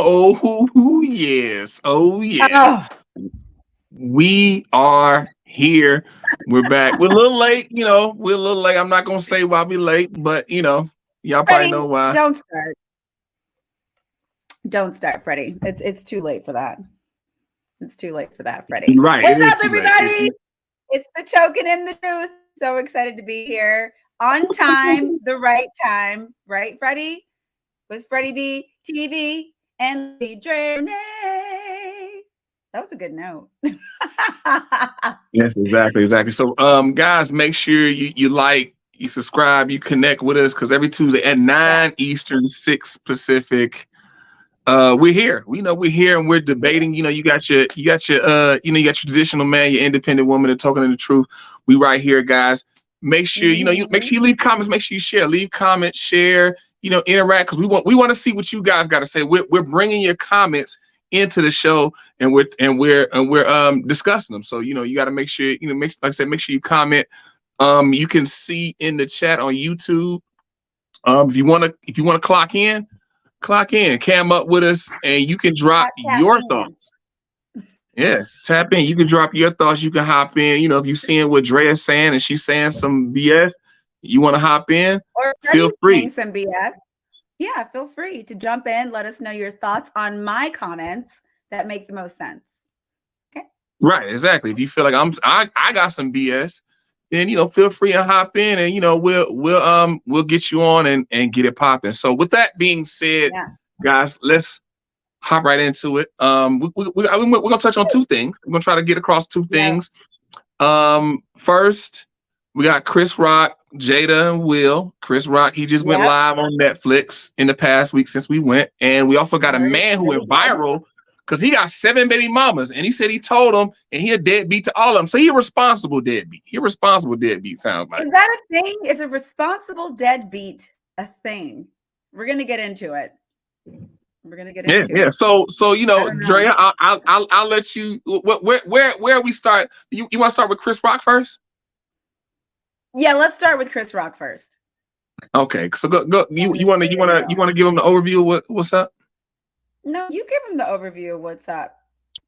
Oh yes. Oh yes. Oh, We are here. We're back. We're a little late, we're a little late. I'm not gonna say why we late, but y'all probably Freddie, know why. don't start. Don't start, Freddie. It's too late for that. It's too late for that, Freddie. Right. It What's is up, too late. everybody? It's the Token and the Truth. So excited to be here on time, the right time, right, Freddie? With Freddie B, TV, and Lady Dre Renee. That was a good note. Yes, exactly, exactly. So, guys, make sure you like, you subscribe, you connect with us because every Tuesday at Yeah. 9 Eastern, 6 Pacific, we're here. We know we're here and we're debating. You got your traditional man, your independent woman, and talking the truth. We right here, guys. Make sure you make Mhm. sure you leave comments. Make sure you share, leave comments, share. Interact because we want to see what you guys got to say. We're bringing your comments into the show and we're discussing them. So you got to make sure like I said, make sure you comment. You can see in the chat on YouTube. If you want to clock in, cam up with us, and you can drop Tap your in. thoughts. Yeah, tap in. You can drop your thoughts. You can hop in. If you're seeing what Drea's saying and she's saying some BS, you want to hop in, Or feel Freddie saying free. some BS. Yeah, feel free to jump in. Let us know your thoughts on my comments that make the most sense. Okay. Right, exactly. If you feel like I got some BS, then feel free and hop in, and we'll get you on and get it popping. So with that being said, Yeah. guys, let's hop right into it. We're gonna touch on two things. We're gonna try to get across two Yeah. things. First, we got Chris Rock, Jada, and Will. Chris Rock, he just went Yep. live on Netflix in the past week since we went, and we also I got a heard it's man who really went good. viral because he got 7 baby mamas, and he said he told them, and he a deadbeat to all of them. So he a responsible deadbeat. He a responsible deadbeat. Sounds like. Is that a thing? Is a responsible deadbeat a thing? We're gonna get into it. We're gonna get Yeah, into yeah. it. So I don't know. Drea, I'll let you. Where we start? You want to start with Chris Rock first? Yeah, let's start with Chris Rock first. Okay, so go. Yeah, You let's want to see you where want you to you go. want to give him the overview of what's up? No, you give him the overview of what's up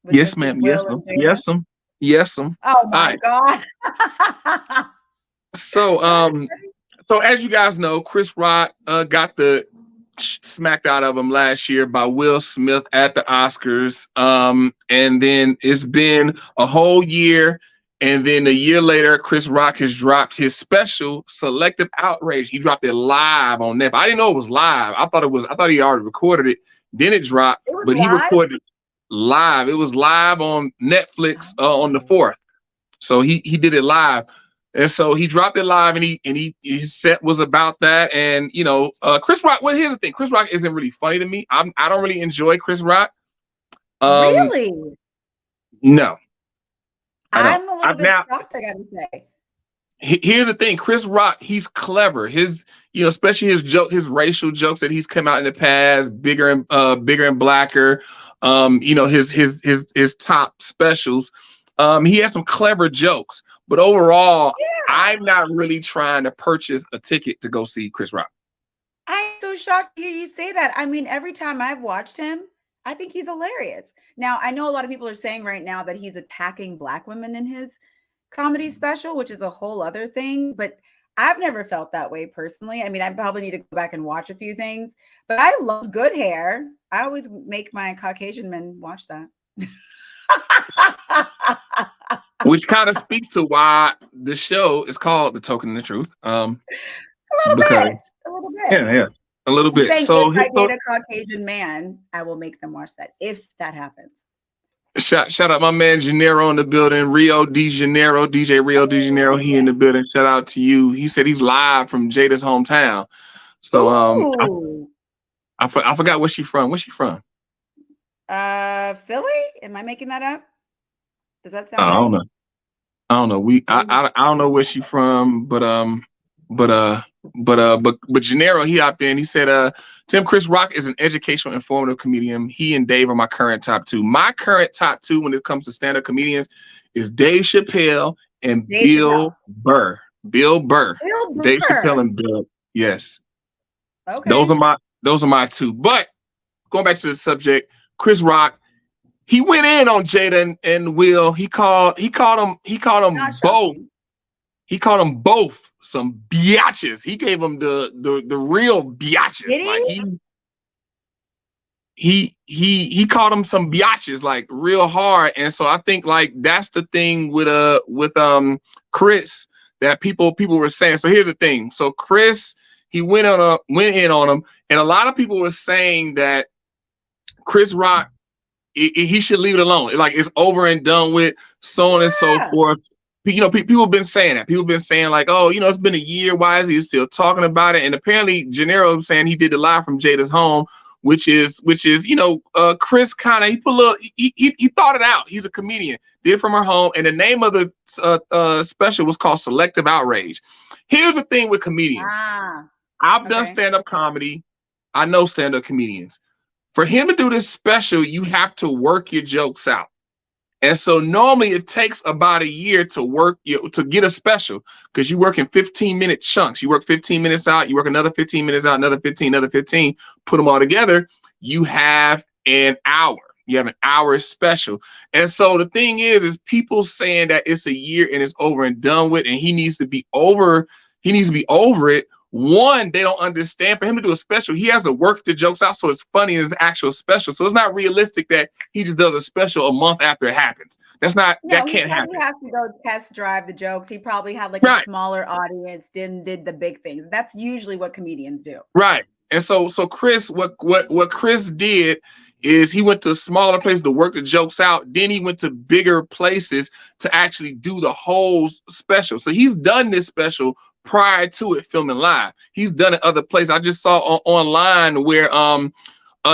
with Yes, Mr. ma'am. Yes, Will ma'am. and Jada. Yes, ma'am. Yes, ma'am. Oh All my right. God. So Go ahead, Freddie. so as you guys know, Chris Rock got the smacked out of him last year by Will Smith at the Oscars. And then it's been a whole year. And then a year later, Chris Rock has dropped his special, Selective Outrage. He dropped it live on Netflix. I didn't know it was live. I thought he already recorded it. Then it dropped, It was but he live. recorded it live. It was live on Netflix on the Oh. 4th. So he did it live. And so he dropped it live, and his set was about that. And Chris Rock. Well, here's the thing: Chris Rock isn't really funny to me. I don't really enjoy Chris Rock. Um, Really? no, I don't. I'm a little I've bit now. shocked, I gotta say. Here's the thing: Chris Rock, he's clever. His, especially his racial jokes that he's come out in the past, bigger and blacker. His top specials. He has some clever jokes, but overall, Yeah. I'm not really trying to purchase a ticket to go see Chris Rock. I'm so shocked to hear you say that. I mean, every time I've watched him, I think he's hilarious. Now, I know a lot of people are saying right now that he's attacking Black women in his comedy special, which is a whole other thing, but I've never felt that way personally. I mean, I probably need to go back and watch a few things, but I love good hair. I always make my Caucasian men watch that. Which kind of speaks to why the show is called The Token of the Truth. A little bit, Because a little bit. yeah, a little I'm bit. saying if So, I date a Caucasian man, I will make them watch that if that happens. shout out my man Gennaro in the building, Rio de Janeiro, DJ Rio de Janeiro. He in the building. Shout out to you. He said he's live from Jada's hometown. So Ooh. I forgot where she from. Where's she from? Philly? Am I making that up? Does that Oh, sound I don't right? know. I don't know. Maybe. I don't know where she from, but Gennaro, he hopped in. He said, Tim, Chris Rock is an educational, informative comedian. He and Dave are my current top two. My current top two when it comes to stand-up comedians is Dave Chappelle and Dave Chappelle. Bill Burr. Bill Burr. Bill Dave Chappelle Burr. and Bill. Yes. Okay. Those are my two. But going back to the subject, Chris Rock, he went in on Jada and Will. He called them Not both. shocking. He called them both some biatches. He gave them the real biatches. Did Like he? he called them some biatches, like real hard. And so I think like that's the thing with Chris that people were saying. So here's the thing. So Chris, he went in on him, and a lot of people were saying that Chris Rock, he should leave it alone. Like it's over and done with, so on and so Yeah. forth. People have been saying that. People have been saying like, oh, it's been a year. Why is he still talking about it? And apparently, Gennaro was saying he did the live from Jada's home, which is Chris kind of he put a little he thought it out. He's a comedian, did it from her home, and the name of the special was called Selective Outrage. Here's the thing with comedians. I've done stand-up comedy. I know stand-up comedians. For him to do this special, you have to work your jokes out. And so normally it takes about a year to get a special, because you work in 15-minute chunks. You work 15 minutes out, you work another 15 minutes out, another 15, another 15, put them all together. You have an hour. You have an hour special. And so the thing is people saying that it's a year and it's over and done with, and he needs to be over it. One, they don't understand. For him to do a special, he has to work the jokes out so it's funny in his actual special. So it's not realistic that he just does a special a month after it happens. That can't happen. He has to go test drive the jokes. He probably had like Right. a smaller audience, did the big things. That's usually what comedians do. Right. And so Chris, what Chris did is he went to smaller places to work the jokes out. Then he went to bigger places to actually do the whole special. So he's done this special prior to it filming live. He's done it other places. I just saw online where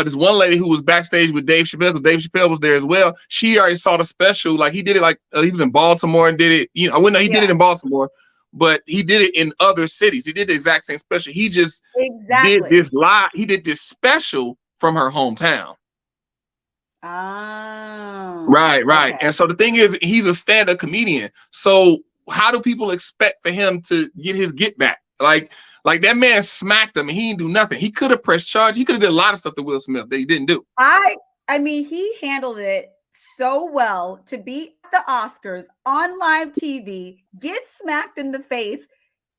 this one lady who was backstage with Dave Chappelle, because Dave Chappelle was there as well. She already saw the special. Like he did it, like he was in Baltimore and did it. I wouldn't know he did it in Baltimore, but he did it in other cities. He did the exact same special. He just did this live. He did this special from her hometown. Oh, right. Okay. And so the thing is, he's a stand-up comedian. So how do people expect for him to get his get back? Like that man smacked him and he didn't do nothing. He could have pressed charge. He could have did a lot of stuff to Will Smith that he didn't do. I mean, he handled it so well to be at the Oscars on live TV, get smacked in the face,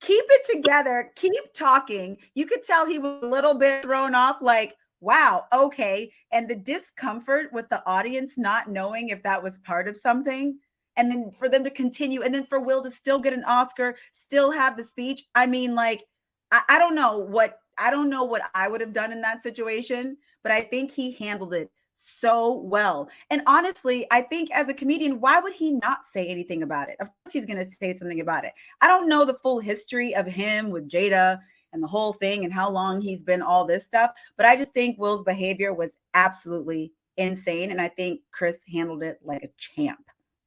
keep it together, keep talking. You could tell he was a little bit thrown off, like, wow, okay. And the discomfort with the audience not knowing if that was part of something. And then for them to continue, and then for Will to still get an Oscar, still have the speech. I mean, like, I don't know what I would have done in that situation, but I think he handled it so well. And honestly, I think as a comedian, why would he not say anything about it? Of course he's going to say something about it. I don't know the full history of him with Jada and the whole thing and how long he's been all this stuff, but I just think Will's behavior was absolutely insane. And I think Chris handled it like a champ.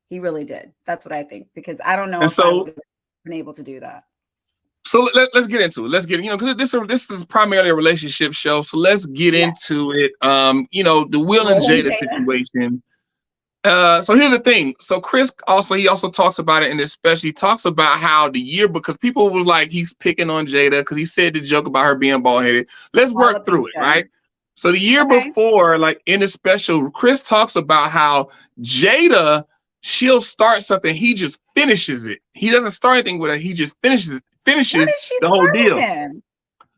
He really did. That's what I think, because I don't know if I would have been able to do that. So let's get into it. Because this is primarily a relationship show. So let's get into it. The Will and Jada situation. So here's the thing. So Chris also talks about it in this special. He talks about how the year, because people was like, he's picking on Jada because he said the joke about her being bald-headed. Let's work through it, right? So the year before, like in the special, Chris talks about how Jada, she'll start something, he just finishes it. He doesn't start anything with it. He just finishes the whole deal.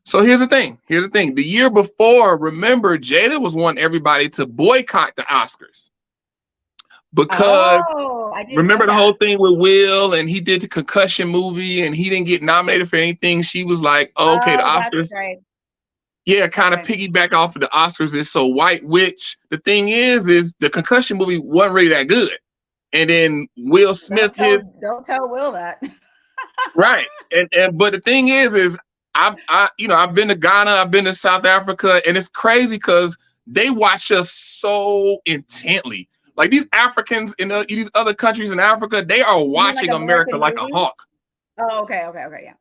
So here's the thing. The year before, remember, Jada was wanting everybody to boycott the Oscars. Because remember the whole thing with Will, and he did the concussion movie and he didn't get nominated for anything. She was like, the Oscars. Right. Yeah, kind of piggyback off of the Oscars is so white, which the thing is the concussion movie wasn't really that good. And then Will Smith don't tell Will that. Right. But the thing is I've been to Ghana, I've been to South Africa, and it's crazy because they watch us so intently. Like these Africans in these other countries in Africa, they are watching America like a hawk. Oh, okay, yeah.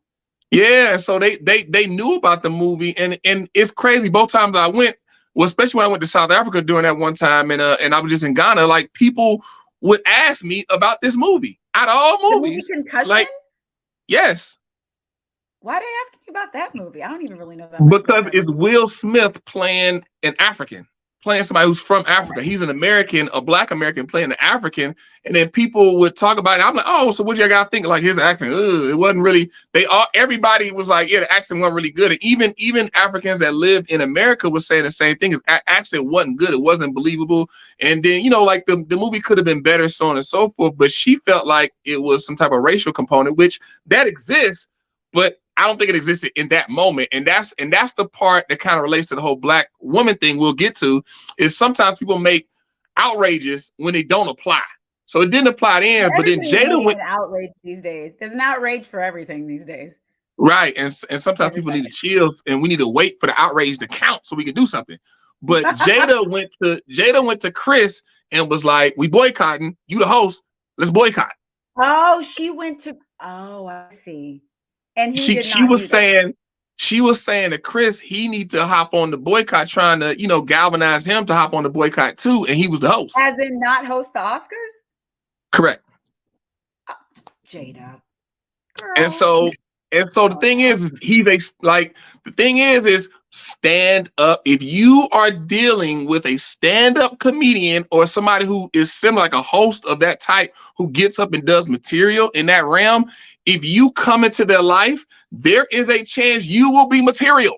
Yeah, so they knew about the movie, and it's crazy. Both times I went, well, especially when I went to South Africa during that one time, and I was just in Ghana, like people would ask me about this movie. Out of all movies, the movie Concussion? Like, yes. Why are they asking you about that movie? I don't even really know that. Because it's Will Smith playing an African. playing somebody who's from Africa. He's an American, a Black American playing an African, and then people would talk about it. I'm like, oh, so what you got to think? Like his accent, it wasn't really. Everybody was like, yeah, the accent wasn't really good. And even Africans that live in America was saying the same thing. His accent wasn't good. It wasn't believable. And then like the movie could have been better, so on and so forth. But she felt like it was some type of racial component, which that exists, but I don't think it existed in that moment. And that's the part that kind of relates to the whole Black woman thing we'll get to, is sometimes people make outrages when they don't apply. So it didn't apply then, but then Jada went outrage these days. There's an outrage for everything these days. Right. And sometimes people need to chill, and we need to wait for the outrage to count so we can do something. But Jada went to Chris and was like, we boycotting, you the host, let's boycott. Oh, she went to, oh, I see. And she was saying to Chris, he need to hop on the boycott, trying to, galvanize him to hop on the boycott too. And he was the host. As in not host the Oscars? Correct. Jada. Girl. And so the thing is stand up. If you are dealing with a stand-up comedian or somebody who is similar, like a host of that type, who gets up and does material in that realm, if you come into their life, there is a chance you will be material.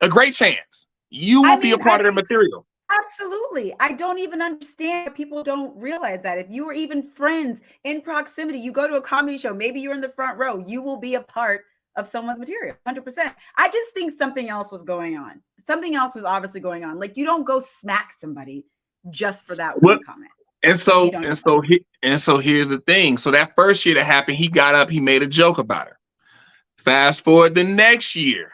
A great chance. You will be a part of their material. Absolutely. I don't even understand. People don't realize that if you were even friends in proximity, you go to a comedy show, maybe you're in the front row, you will be a part of someone's material. 100%. I just think something else was going on. Something else was obviously going on. Like, you don't go smack somebody just for that one comment. And so here's the thing. So that first year that happened, he got up, he made a joke about her. Fast forward the next year,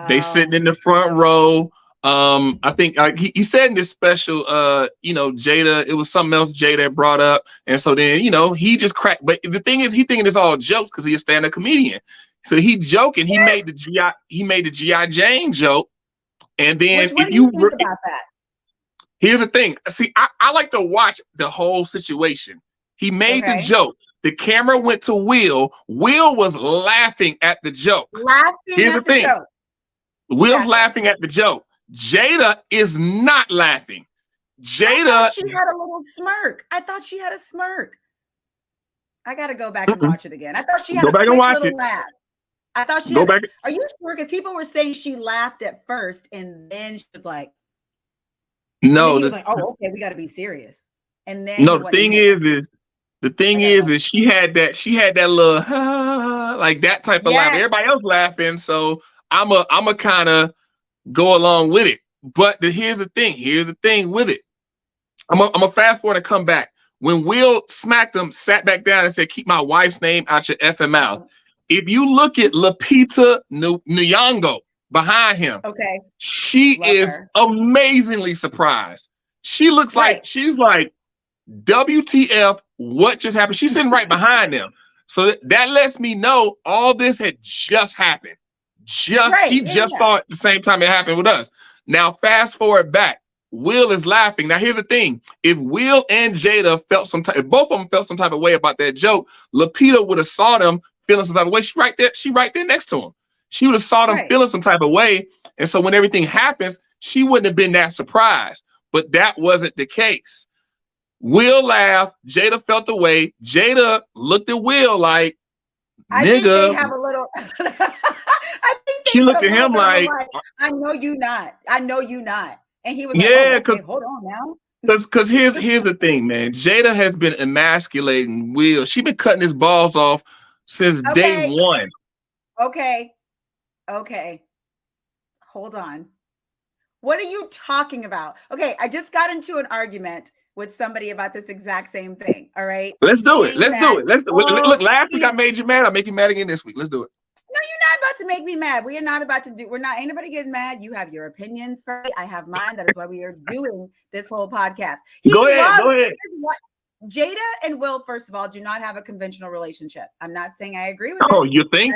they sitting in the front row. I think he said in this special, Jada, it was something else Jada brought up. And so then, he just cracked. But the thing is, he thinking it's all jokes because he's a stand-up comedian. So he joking. He made the G.I. Jane joke. And then if you think about that? Here's the thing. See, I like to watch the whole situation. He made the joke. The camera went to Will. Will was laughing at the joke. Here's the thing. Will's laughing at the joke. Jada is not laughing. Jada. She had a little smirk. I thought she had a smirk. I got to go back and watch it again. I thought she had a quick little laugh. I thought she had. Are you sure? Because people were saying she laughed at first and then she was like, no, he was like, oh, okay, we got to be serious. And then the thing is she had that little like that type of laugh. Everybody else laughing, so I'm a kind of go along with it. But here's the thing with it. I'm a fast forward and come back. When Will smacked him, sat back down and said, "Keep my wife's name out your effing mouth." If you look at Lupita Nyong'o behind him, she is amazingly surprised. She looks like she's like, WTF, what just happened? She's sitting right behind them. So that lets me know all this had just happened. She just saw it at the same time it happened with us. Now, fast forward back. Will is laughing. Now, here's the thing. If Will and Jada if both of them felt some type of way about that joke, Lupita would have saw them feeling some type of way. She right there next to him. She would have saw them feeling some type of way. And so when everything happens, she wouldn't have been that surprised. But that wasn't the case. Will laughed. Jada felt the way. Jada looked at Will like, nigga. I think they have a little. She looked at him like, I know you not. I know you not. And he was like, okay, hold on now. Because here's the thing, man. Jada has been emasculating Will. She's been cutting his balls off since day one. Okay. Hold on. What are you talking about? Okay, I just got into an argument with somebody about this exact same thing. All right. Let's do it. Look, last week I made you mad. I'll make you mad again this week. Let's do it. No, you're not about to make me mad. We are not about to do. Ain't nobody getting mad. You have your opinions, Freddie. I have mine. That is why we are doing this whole podcast. Go ahead. Jada and Will, first of all, do not have a conventional relationship. I'm not saying I agree with it. Oh, you think?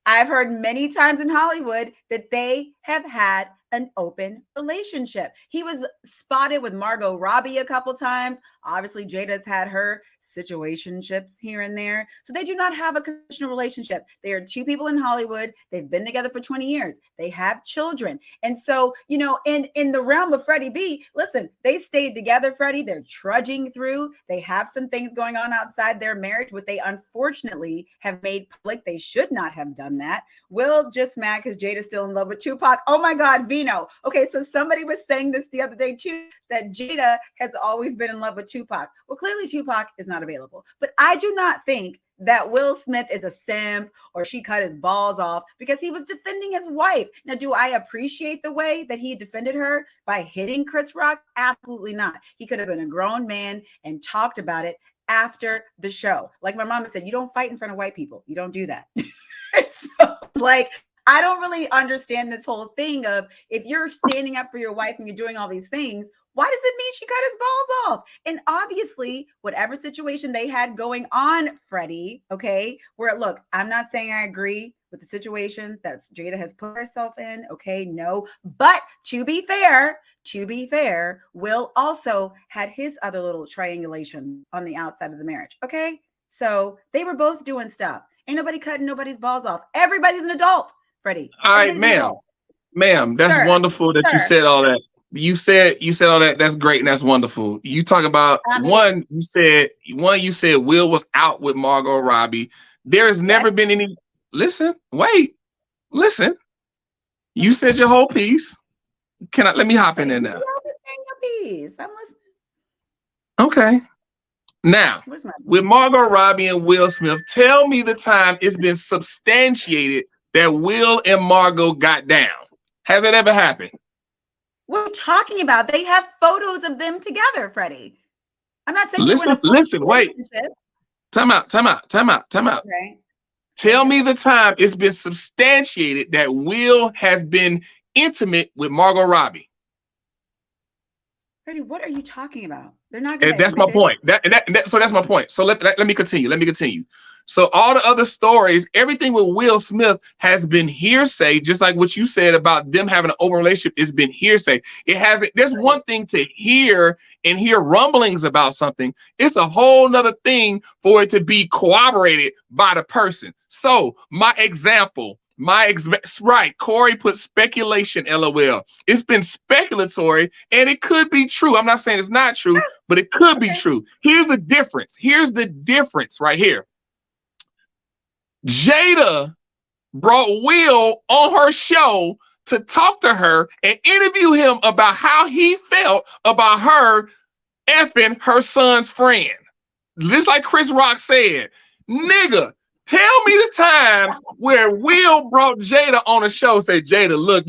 I've heard many times in Hollywood that they have had an open relationship. He was spotted with Margot Robbie a couple times. Obviously, Jada's had her situationships here and there. So they do not have a conventional relationship. They are two people in Hollywood. They've been together for 20 years. They have children. And so, you know, in the realm of Freddie B, listen, they stayed together, Freddie. They're trudging through. They have some things going on outside their marriage, but they unfortunately have made public. They should not have done that. Will just mad because Jada's still in love with Tupac. Oh my God, Vino. Okay, so somebody was saying this the other day too, that Jada has always been in love with Tupac. Well, clearly Tupac is not available. But I do not think that Will Smith is a simp or she cut his balls off because he was defending his wife. Now, do I appreciate the way that he defended her by hitting Chris Rock? Absolutely not. He could have been a grown man and talked about it after the show. Like my mama said, you don't fight in front of white people. You don't do that. So, like, I don't really understand this whole thing of if you're standing up for your wife and you're doing all these things, why does it mean she cut his balls off? And obviously, whatever situation they had going on, Freddie, okay, where look, I'm not saying I agree with the situations that Jada has put herself in, okay, no, but to be fair, Will also had his other little triangulation on the outside of the marriage, okay? So they were both doing stuff. Ain't nobody cutting nobody's balls off. Everybody's an adult, Freddie. All right, ma'am, that's wonderful that you said all that. You said all that. That's great and that's wonderful. You talk about one. You said Will was out with Margot Robbie. There has never been any. Listen. You said your whole piece. Let me hop in there now? I'm listening. Okay. Now, with Margot Robbie and Will Smith, tell me the time it's been substantiated that Will and Margot got down. Has it ever happened? What are you talking about? They have photos of them together, Freddie. I'm not saying listen, wait. Time out. Okay. Tell me the time it's been substantiated that Will has been intimate with Margot Robbie. Freddie, what are you talking about? They're not going to. That's my point. So that's my point. So let me continue. So all the other stories, everything with Will Smith has been hearsay, just like what you said about them having an open relationship. It's been hearsay. It hasn't. There's one thing to hear and hear rumblings about something. It's a whole nother thing for it to be corroborated by the person. So my example. Right, Corey put speculation, LOL. It's been speculatory and it could be true. I'm not saying it's not true, but it could be true. Here's the difference right here. Jada brought Will on her show to talk to her and interview him about how he felt about her effing her son's friend. Just like Chris Rock said, nigga, tell me the time where Will brought Jada on a show, say, Jada, look,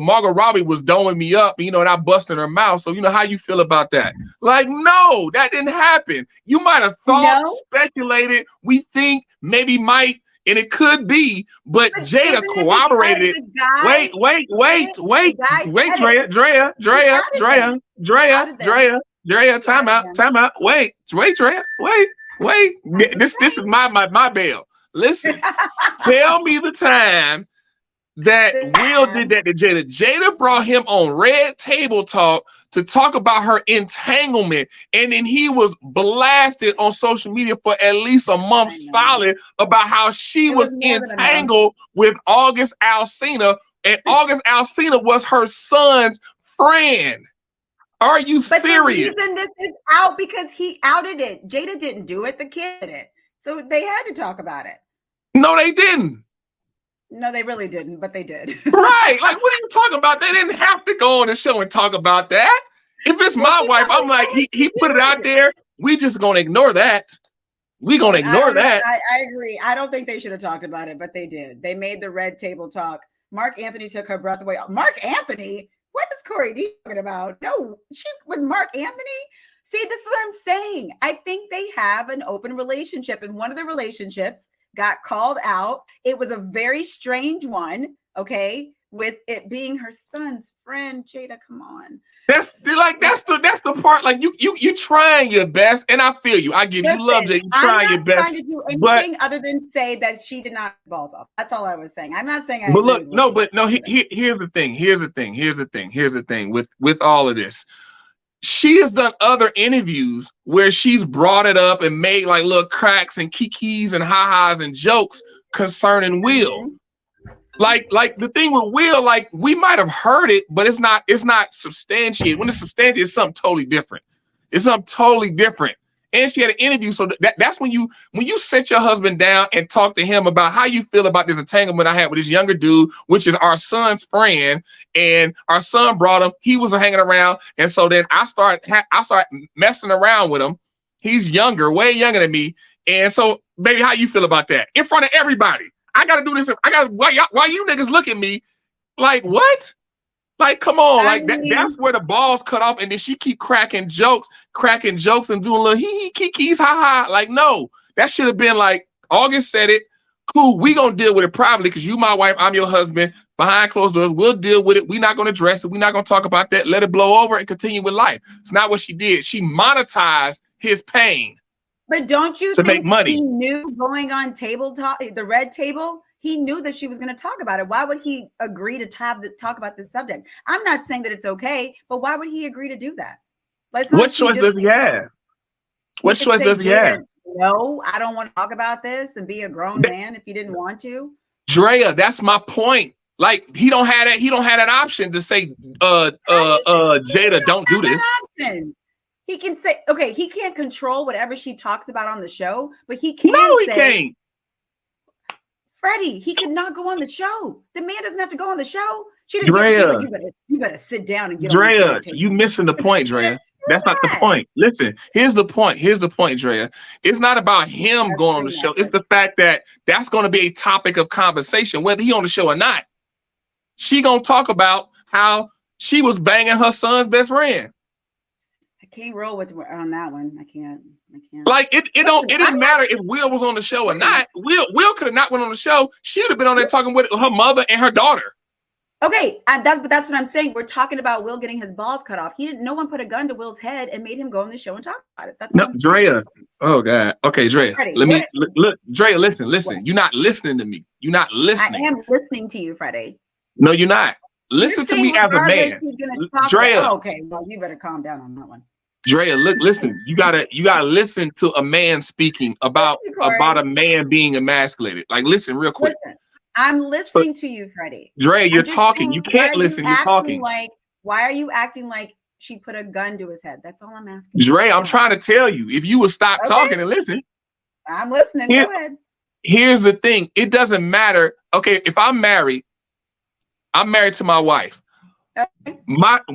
Margot Robbie was doming me up, and I busted her mouth. So, how you feel about that? Like, no, that didn't happen. You might have thought, speculated, we think, maybe might, and it could be, but Jada corroborated it. Drea, time out. Wait, Drea. This is my bail. Listen, tell me the time that Will did that to Jada. Jada brought him on Red Table Talk to talk about her entanglement, and then he was blasted on social media for at least a month solid about how she was entangled with August Alsina, and August Alsina was her son's friend. Are you serious? The reason this is out because he outed it. Jada didn't do it. The kid did it. So they had to talk about it. No, they didn't. No, they really didn't, but they did. Right. Like, what are you talking about? They didn't have to go on the show and talk about that. If it's my wife, I'm like, he put it out there. We just going to ignore that. We going to ignore that. I agree. I don't think they should have talked about it, but they did. They made the Red Table Talk. Mark Anthony took her breath away. Mark Anthony? What is Corey D talking about? No, she with Mark Anthony. See, this is what I'm saying. I think they have an open relationship, and one of the relationships got called out. It was a very strange one. Okay. with it being her son's friend. Jada, come on. That's the part. Like you trying your best, and I feel you. I give you love, Jada. You I'm trying not your best, trying to do but anything other than say that she did not balls off. That's all I was saying. I'm not saying I but agree look, with no, what but no. Here's the thing. Here's the thing. With all of this, she has done other interviews where she's brought it up and made like little cracks and kikis and ha-has and jokes concerning Will. Like the thing with Will, like we might have heard it, but it's not substantiated. When it's substantiated, it's something totally different. It's something totally different. And she had an interview, so that's when you sit your husband down and talk to him about how you feel about this entanglement I had with this younger dude, which is our son's friend, and our son brought him. He was hanging around, and so then I start messing around with him. He's younger, way younger than me, and so baby, how you feel about that in front of everybody? I gotta do this. Why you niggas look at me like what? Like, come on, like that's where the balls cut off, and then she keep cracking jokes and doing little hee kikis, ha. Like, no, that should have been like August said it. Cool, we gonna deal with it privately because you my wife, I'm your husband. Behind closed doors, we'll deal with it. We're not gonna address it. We're not gonna talk about that. Let it blow over and continue with life. It's not what she did. She monetized his pain. But don't you to think make money. he knew going on table talk, the red table? He knew that she was going to talk about it. Why would he agree to talk about this subject? I'm not saying that it's okay, but why would he agree to do that? What choice does he have? What choice does he have? No, I don't want to talk about this and be a grown man if you didn't want to. Drea, that's my point. Like he don't have that option to say, Jada, don't do this. Option. He can say, okay, he can't control whatever she talks about on the show, but he can he say, can't. Freddie, he could not go on the show. The man doesn't have to go on the show. She didn't get like, you better sit down and get Drea, on the you missing the point, Drea. That's not the point. Listen, here's the point, Drea. It's not about him going on the show. It's the fact that that's going to be a topic of conversation, whether he on the show or not. She gonna talk about how she was banging her son's best friend. I can't roll with on that one. I can't. Like it didn't matter if Will was on the show or not. Will could have not went on the show. She would have been on there talking with her mother and her daughter. Okay, but that's what I'm saying. We're talking about Will getting his balls cut off. No one put a gun to Will's head and made him go on the show and talk about it. That's no, Drea. Oh God. Okay, Drea. Look, Drea. Listen. What? You're not listening to me. You're not listening. I am listening to you, Freddie. No, you're not. Listen to me as a man. Drea. Okay, well, you better calm down on that one. Drea, listen. You gotta listen to a man speaking about a man being emasculated. Like, listen real quick. Listen, I'm listening to you, Freddie. Drea, you're talking. You can't listen. You're talking. Why are you acting like she put a gun to his head? That's all I'm asking. Drea, I'm trying to tell you. If you would stop talking and listen. I'm listening. Go ahead. Here's the thing. It doesn't matter. Okay, if I'm married to my wife. Okay.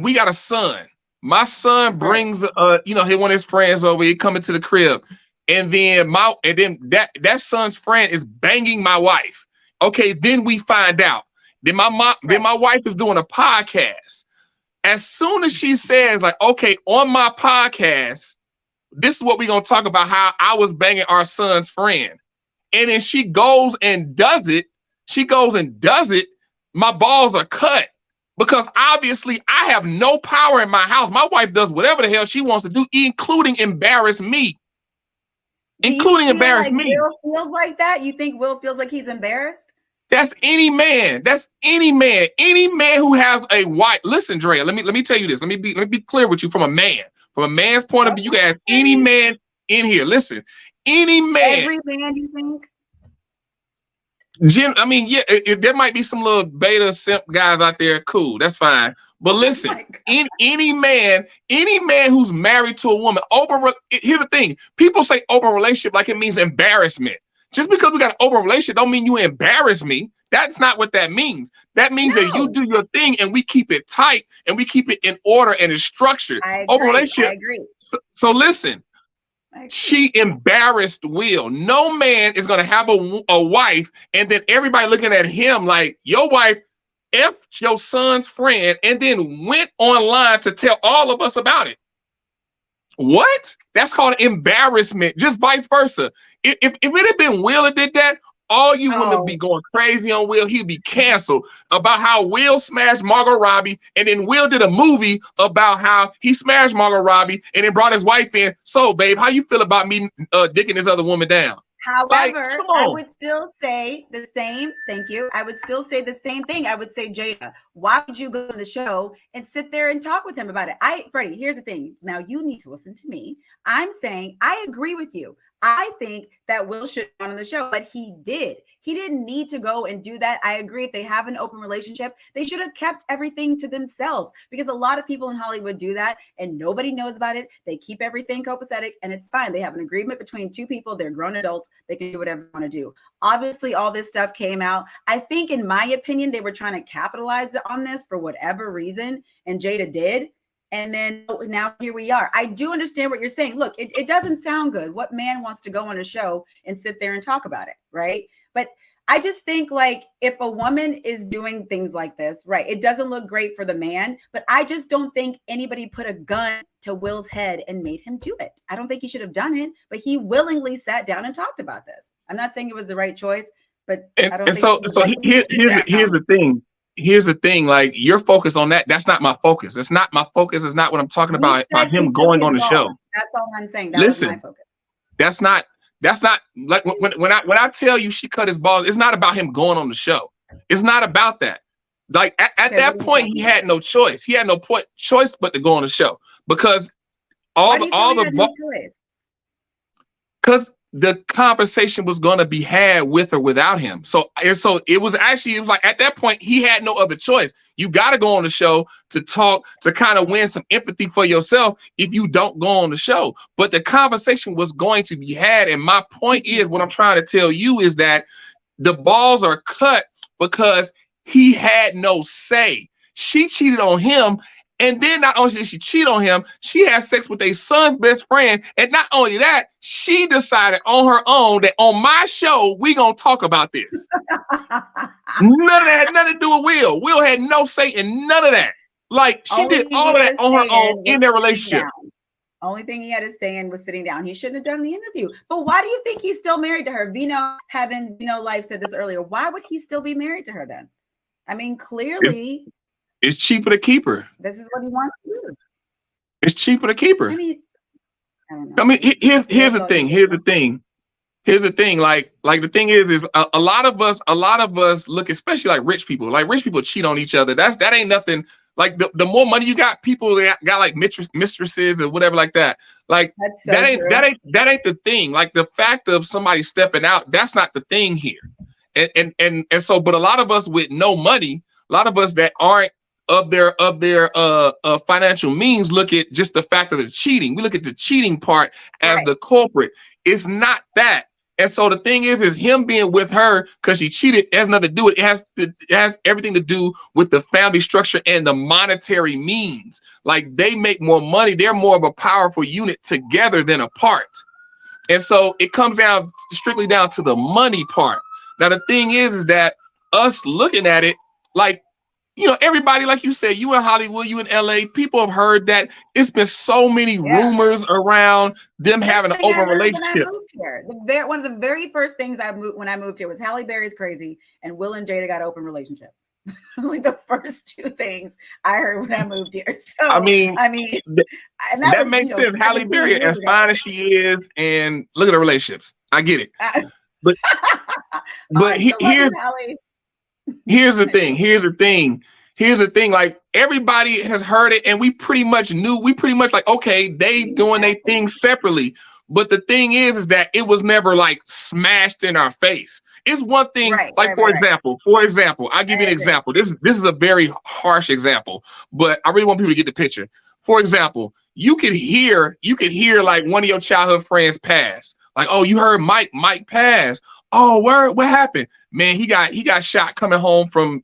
We got a son. My son brings one of his friends over. He coming to the crib, and then that son's friend is banging my wife. Okay, then we find out. Then my wife is doing a podcast. As soon as she says, like, okay, on my podcast, this is what we're gonna talk about, how I was banging our son's friend. And then she goes and does it. My balls are cut. Because obviously I have no power in my house. My wife does whatever the hell she wants to do, including embarrass me. Will feels like that? You think Will feels like he's embarrassed? That's any man. Any man who has a wife. Listen, Drea, let me tell you this. Let me be clear with you from a man. From a man's point of view, you can ask any man in here. Listen, any man. Every man, you think? I mean, yeah, there might be some little beta simp guys out there. Cool, that's fine. But listen, any man who's married to a woman, here's the thing: people say open relationship like it means embarrassment. Just because we got an open relationship, don't mean you embarrass me. That's not what that means. That means that you do your thing and we keep it tight and we keep it in order and it's structured. Open relationship. I agree. So listen. She embarrassed Will. No man is going to have a wife and then everybody looking at him like your wife effed your son's friend and then went online to tell all of us about it. What? That's called embarrassment. Just vice versa. If it had been Will that did that, All you women Oh, be going crazy on Will. He'd be canceled about how Will smashed Margot Robbie, and then Will did a movie about how he smashed Margot Robbie and then brought his wife in. So, babe, how you feel about me dicking this other woman down? Like, however, come I on. would still say the same. Thank you. I would still say the same thing. I would say, Jada, why would you go on the show and sit there and talk with him about it? Freddie, here's the thing. Now you need to listen to me. I'm saying I agree with you. I think that Will should be on the show, but he did. He didn't need to go and do that. I agree. If they have an open relationship, they should have kept everything to themselves, because a lot of people in Hollywood do that and nobody knows about it. They keep everything copacetic and it's fine. They have an agreement between two people. They're grown adults. They can do whatever they want to do. Obviously, all this stuff came out. I think, in my opinion, they were trying to capitalize on this for whatever reason, and Jada did. And then now here we are. I do understand what you're saying. Look, it doesn't sound good. What man wants to go on a show and sit there and talk about it, right? But I just think, like, if a woman is doing things like this, right, it doesn't look great for the man, but I just don't think anybody put a gun to Will's head and made him do it. I don't think he should have done it, but he willingly sat down and talked about this. I'm not saying it was the right choice, but I don't think So here's the thing. Here's the thing, like, you're focused on that. That's not my focus. It's not my focus. It's not what I'm talking about him going on the show. That's all I'm saying. That was my focus. That's not like when I tell you she cut his balls, it's not about him going on the show. It's not about that. Like at that point, he had no choice. He had no choice but to go on the show, because because the conversation was going to be had with or without him. So it was like at that point he had no other choice. You got to go on the show to talk, to kind of win some empathy for yourself if you don't go on the show. But the conversation was going to be had. And my point is, what I'm trying to tell you is that the balls are cut because he had no say. She cheated on him. And then not only did she cheat on him, she had sex with their son's best friend. And not only that, she decided on her own that on my show, we gonna talk about this. None of that had nothing to do with Will. Will had no say in none of that. Like, she did all of that on her own in their relationship. Only thing he had to say in was sitting down. He shouldn't have done the interview. But why do you think he's still married to her? Vino Life said this earlier. Why would he still be married to her then? I mean, clearly... It's cheaper to keep her. This is what he wants to do. It's cheaper to keep her. I don't know. Here's the thing. Here's the thing. Like the thing is a lot of us look, especially like rich people. Like, rich people cheat on each other. That ain't nothing. Like, the more money you got, people that got like mistresses or whatever like that. Like, that ain't the thing. Like, the fact of somebody stepping out, that's not the thing here. And so, but a lot of us with no money, a lot of us that aren't of their financial means, look at just the fact of the cheating. We look at the cheating part as the culprit. It's not that. And so the thing is him being with her because she cheated has nothing to do with it. It has everything to do with the family structure and the monetary means. Like, they make more money. They're more of a powerful unit together than apart. And so it comes down strictly down to the money part. Now, the thing is that us looking at it, like, everybody, like you said, you in Hollywood, you in LA, people have heard that it's been so many rumors around them having an open relationship. One of the very first things when I moved here was Halle Berry's crazy and Will and Jada got an open relationship. It was like the first two things I heard when I moved here. So I mean, that makes sense. Halle Berry, as fine as she is, and look at her relationships. I get it. But here's the thing. Like, everybody has heard it, and we pretty much like, okay, they doing their thing separately. But the thing is that it was never like smashed in our face. It's one thing, for example, I'll give you an example. This is a very harsh example, but I really want people to get the picture. For example, you could hear like one of your childhood friends pass. Like, oh, you heard Mike pass. Oh, what happened? Man, he got shot coming home from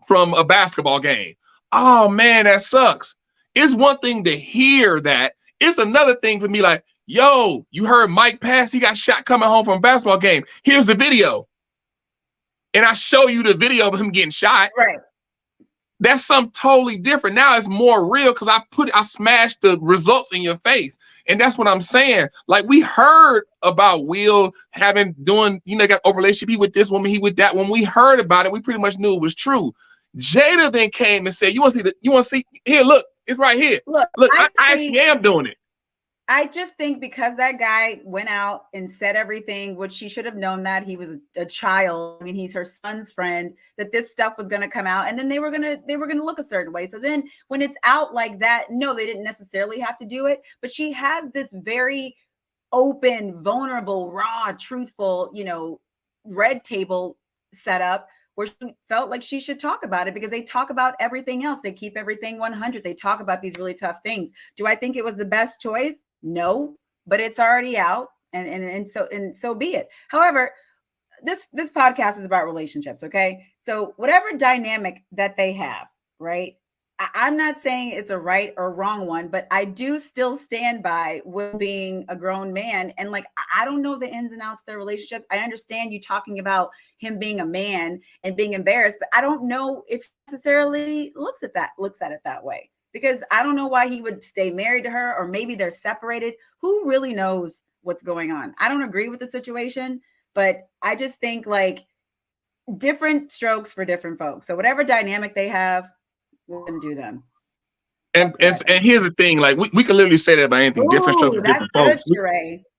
a basketball game. Oh man, that sucks. It's one thing to hear that. It's another thing for me, like, yo, you heard Mike pass? He got shot coming home from a basketball game. Here's the video. And I show you the video of him getting shot. Right. That's something totally different. Now it's more real because I smashed the results in your face. And that's what I'm saying. Like, we heard about Will doing, got over relationship. He with this woman, he with that. When we heard about it, we pretty much knew it was true. Jada then came and said, you want to see here, look, it's right here. Look, I actually am doing it. I just think because that guy went out and said everything, which she should have known that he was a child. I mean, he's her son's friend, that this stuff was going to come out, and then they were going to look a certain way. So then when it's out like that, no, they didn't necessarily have to do it, but she has this very open, vulnerable, raw, truthful, red table set up where she felt like she should talk about it because they talk about everything else. They keep everything 100. They talk about these really tough things. Do I think it was the best choice? No, but it's already out, and so be it. However, this podcast is about relationships, okay? So whatever dynamic that they have, right? I'm not saying it's a right or wrong one, but I do still stand by Will being a grown man. And like, I don't know the ins and outs of their relationships. I understand you talking about him being a man and being embarrassed, but I don't know if he necessarily looks at it that way. Because I don't know why he would stay married to her, or maybe they're separated. Who really knows what's going on? I don't agree with the situation, but I just think like different strokes for different folks. So whatever dynamic they have, we're going to do them. And here's the thing, like we can literally say that about anything. Ooh, different strokes for different folks.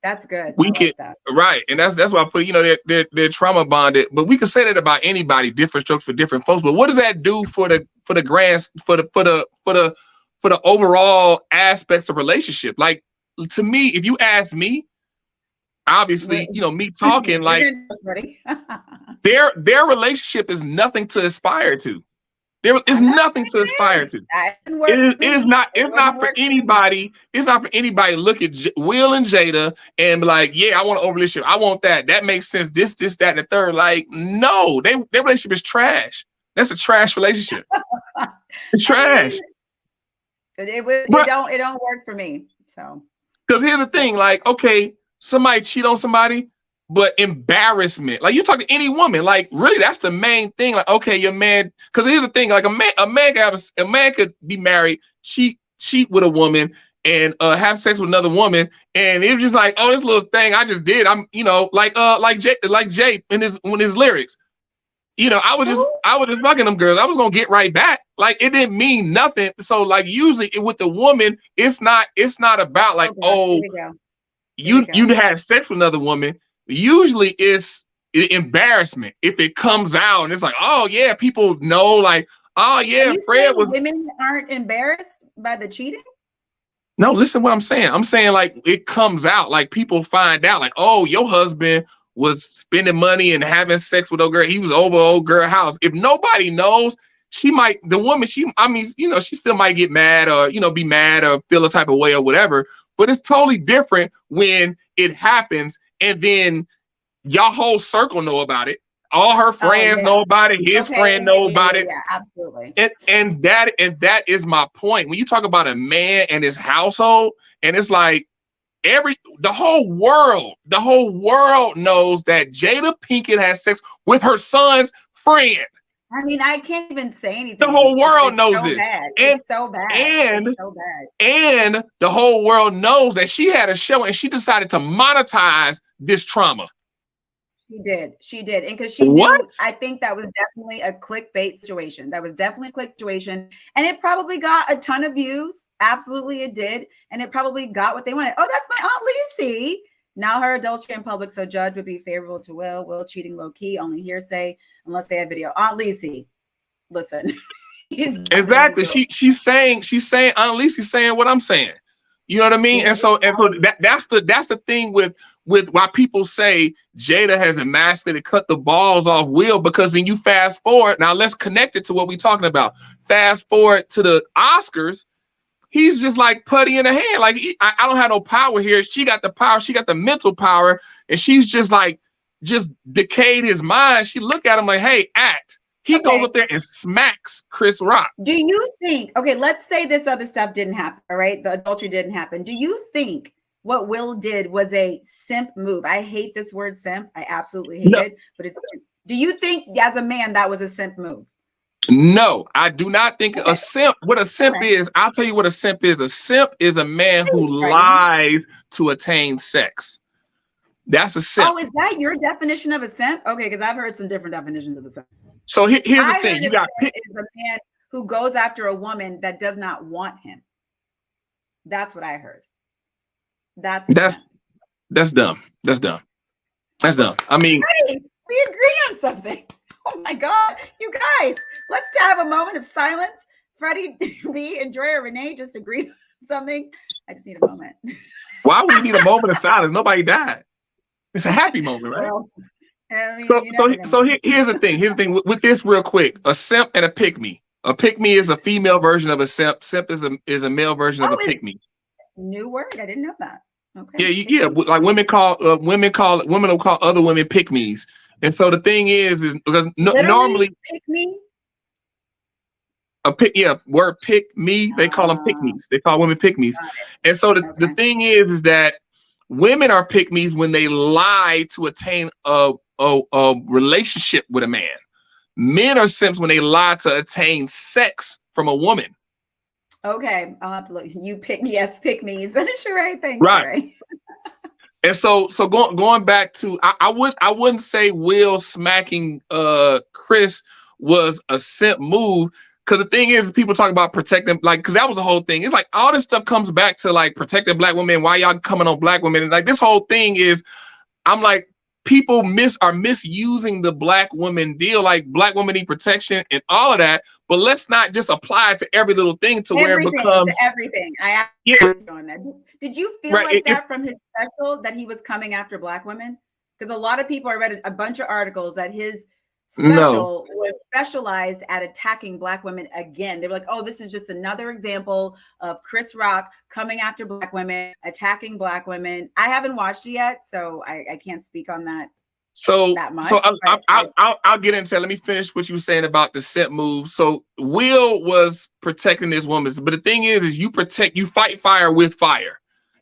That's good. We can, like right, and that's why I put they're trauma bonded. But we can say that about anybody. Different strokes for different folks. But what does that do for the overall aspects of relationship? Like, to me, if you ask me, obviously, me talking like their relationship is nothing to aspire to. There is nothing to aspire to. It is not. It's not for anybody. It's not for anybody to look at Will and Jada and be like, yeah, I want an open relationship. I want that. That makes sense. This, that, and the third. Like, no, their relationship is trash. That's a trash relationship. It's trash. It don't work for me. So, because here's the thing, like, okay, somebody cheat on somebody, but embarrassment, like you talk to any woman, like really, that's the main thing. Like, okay, your man, because here's the thing, like a man could be married, cheat with a woman, and have sex with another woman, and it's just like, oh, this little thing I just did. I'm, like Jay in his lyrics. I was just fucking them girls. I was gonna get right back. Like, it didn't mean nothing. So like, usually with the woman, it's not about like, oh, you had sex with another woman. Usually it's embarrassment if it comes out and it's like, oh yeah, people know, like, oh yeah, Fred was. Women aren't embarrassed by the cheating? No, listen what I'm saying. I'm saying like it comes out, like people find out, like, oh, your husband was spending money and having sex with old girl. He was over old girl house. If nobody knows, she still might get mad or, be mad or feel a type of way or whatever. But it's totally different when it happens and then your whole circle know about it. All her friends know about it. His friend know about it. Yeah, absolutely. And that is my point. When you talk about a man and his household, and it's like the whole world knows that Jada Pinkett has sex with her son's friend. I mean, I can't even say anything. The whole world knows this. It's so bad. And the whole world knows that she had a show and she decided to monetize this trauma. She did. And because she knew, I think that was definitely a clickbait situation. And it probably got a ton of views. Absolutely, it did. And it probably got what they wanted. Oh, that's my Aunt Lacey. Now her adultery in public, so judge would be favorable to Will cheating low key, only hearsay, unless they have video. Aunt Lacey, listen. Exactly. She's saying Aunt Lacey's saying what I'm saying. You know what I mean? And so that's the thing with why people say Jada has emasculated, cut the balls off Will, because then you fast forward. Now let's connect it to what we're talking about. Fast forward to the Oscars. He's just like putty in the hand. Like, I don't have no power here. She got the power. She got the mental power. And she's just decayed his mind. She look at him like, hey, act. He goes up there and smacks Chris Rock. Do you think, let's say this other stuff didn't happen, all right? The adultery didn't happen. Do you think what Will did was a simp move? I hate this word simp. I absolutely hate it. But do you think as a man that was a simp move? No, I do not think Okay. a simp. What a simp Okay. is, I'll tell you what a simp is. A simp is a man who Please, Freddie. lies to attain sex. That's a simp. Oh, is that your definition of a simp? Okay, because I've heard some different definitions of a simp. So here's the I thing: heard you a got simp is a man who goes after a woman that does not want him. That's what I heard. That's a that's simp. that's dumb. That's dumb. That's dumb. I mean, Freddie, we agree on something. Oh my God, you guys, let's have a moment of silence. Freddie, B, and Drea Renee just agreed on something. I just need a moment. why would we need a moment of silence? Nobody died. It's a happy moment, right? Well, I mean, So you so never know. so here's the thing. Here's the thing with this real quick. A simp and a pick me. A pick me is a female version of a simp. Simp is a male version of a pick me. New word. I didn't know that. Okay. Yeah. Like women will call other women pick me's. And so the thing is because normally pick me. Word pick me. They call them pick me's. They call women pick me's. And so the thing is that women are pick me's when they lie to attain a relationship with a man. Men are simps when they lie to attain sex from a woman. Okay, I'll have to look. You pick me. Yes, pick me. Sure, right. Thanks. Right. Right. And so going back to I wouldn't say Will smacking Chris was a simp move, because the thing is people talk about protecting, like, because that was the whole thing. It's like all this stuff comes back to like protecting black women. Why y'all coming on black women? And like this whole thing is, I'm like, people are misusing the black woman deal. Like black women need protection and all of that, but let's not just apply it to every little thing to where it becomes everything. I on that. Did you feel like that from his special, that he was coming after black women? Because a lot of people, I read a bunch of articles that his special was specialized at attacking black women again. They were like, oh, this is just another example of Chris Rock coming after black women, attacking black women. I haven't watched it yet, so I can't speak on that. That much, I'll get into it. Let me finish what you were saying about the simp move. So Will was protecting this woman, but the thing is you fight fire with fire.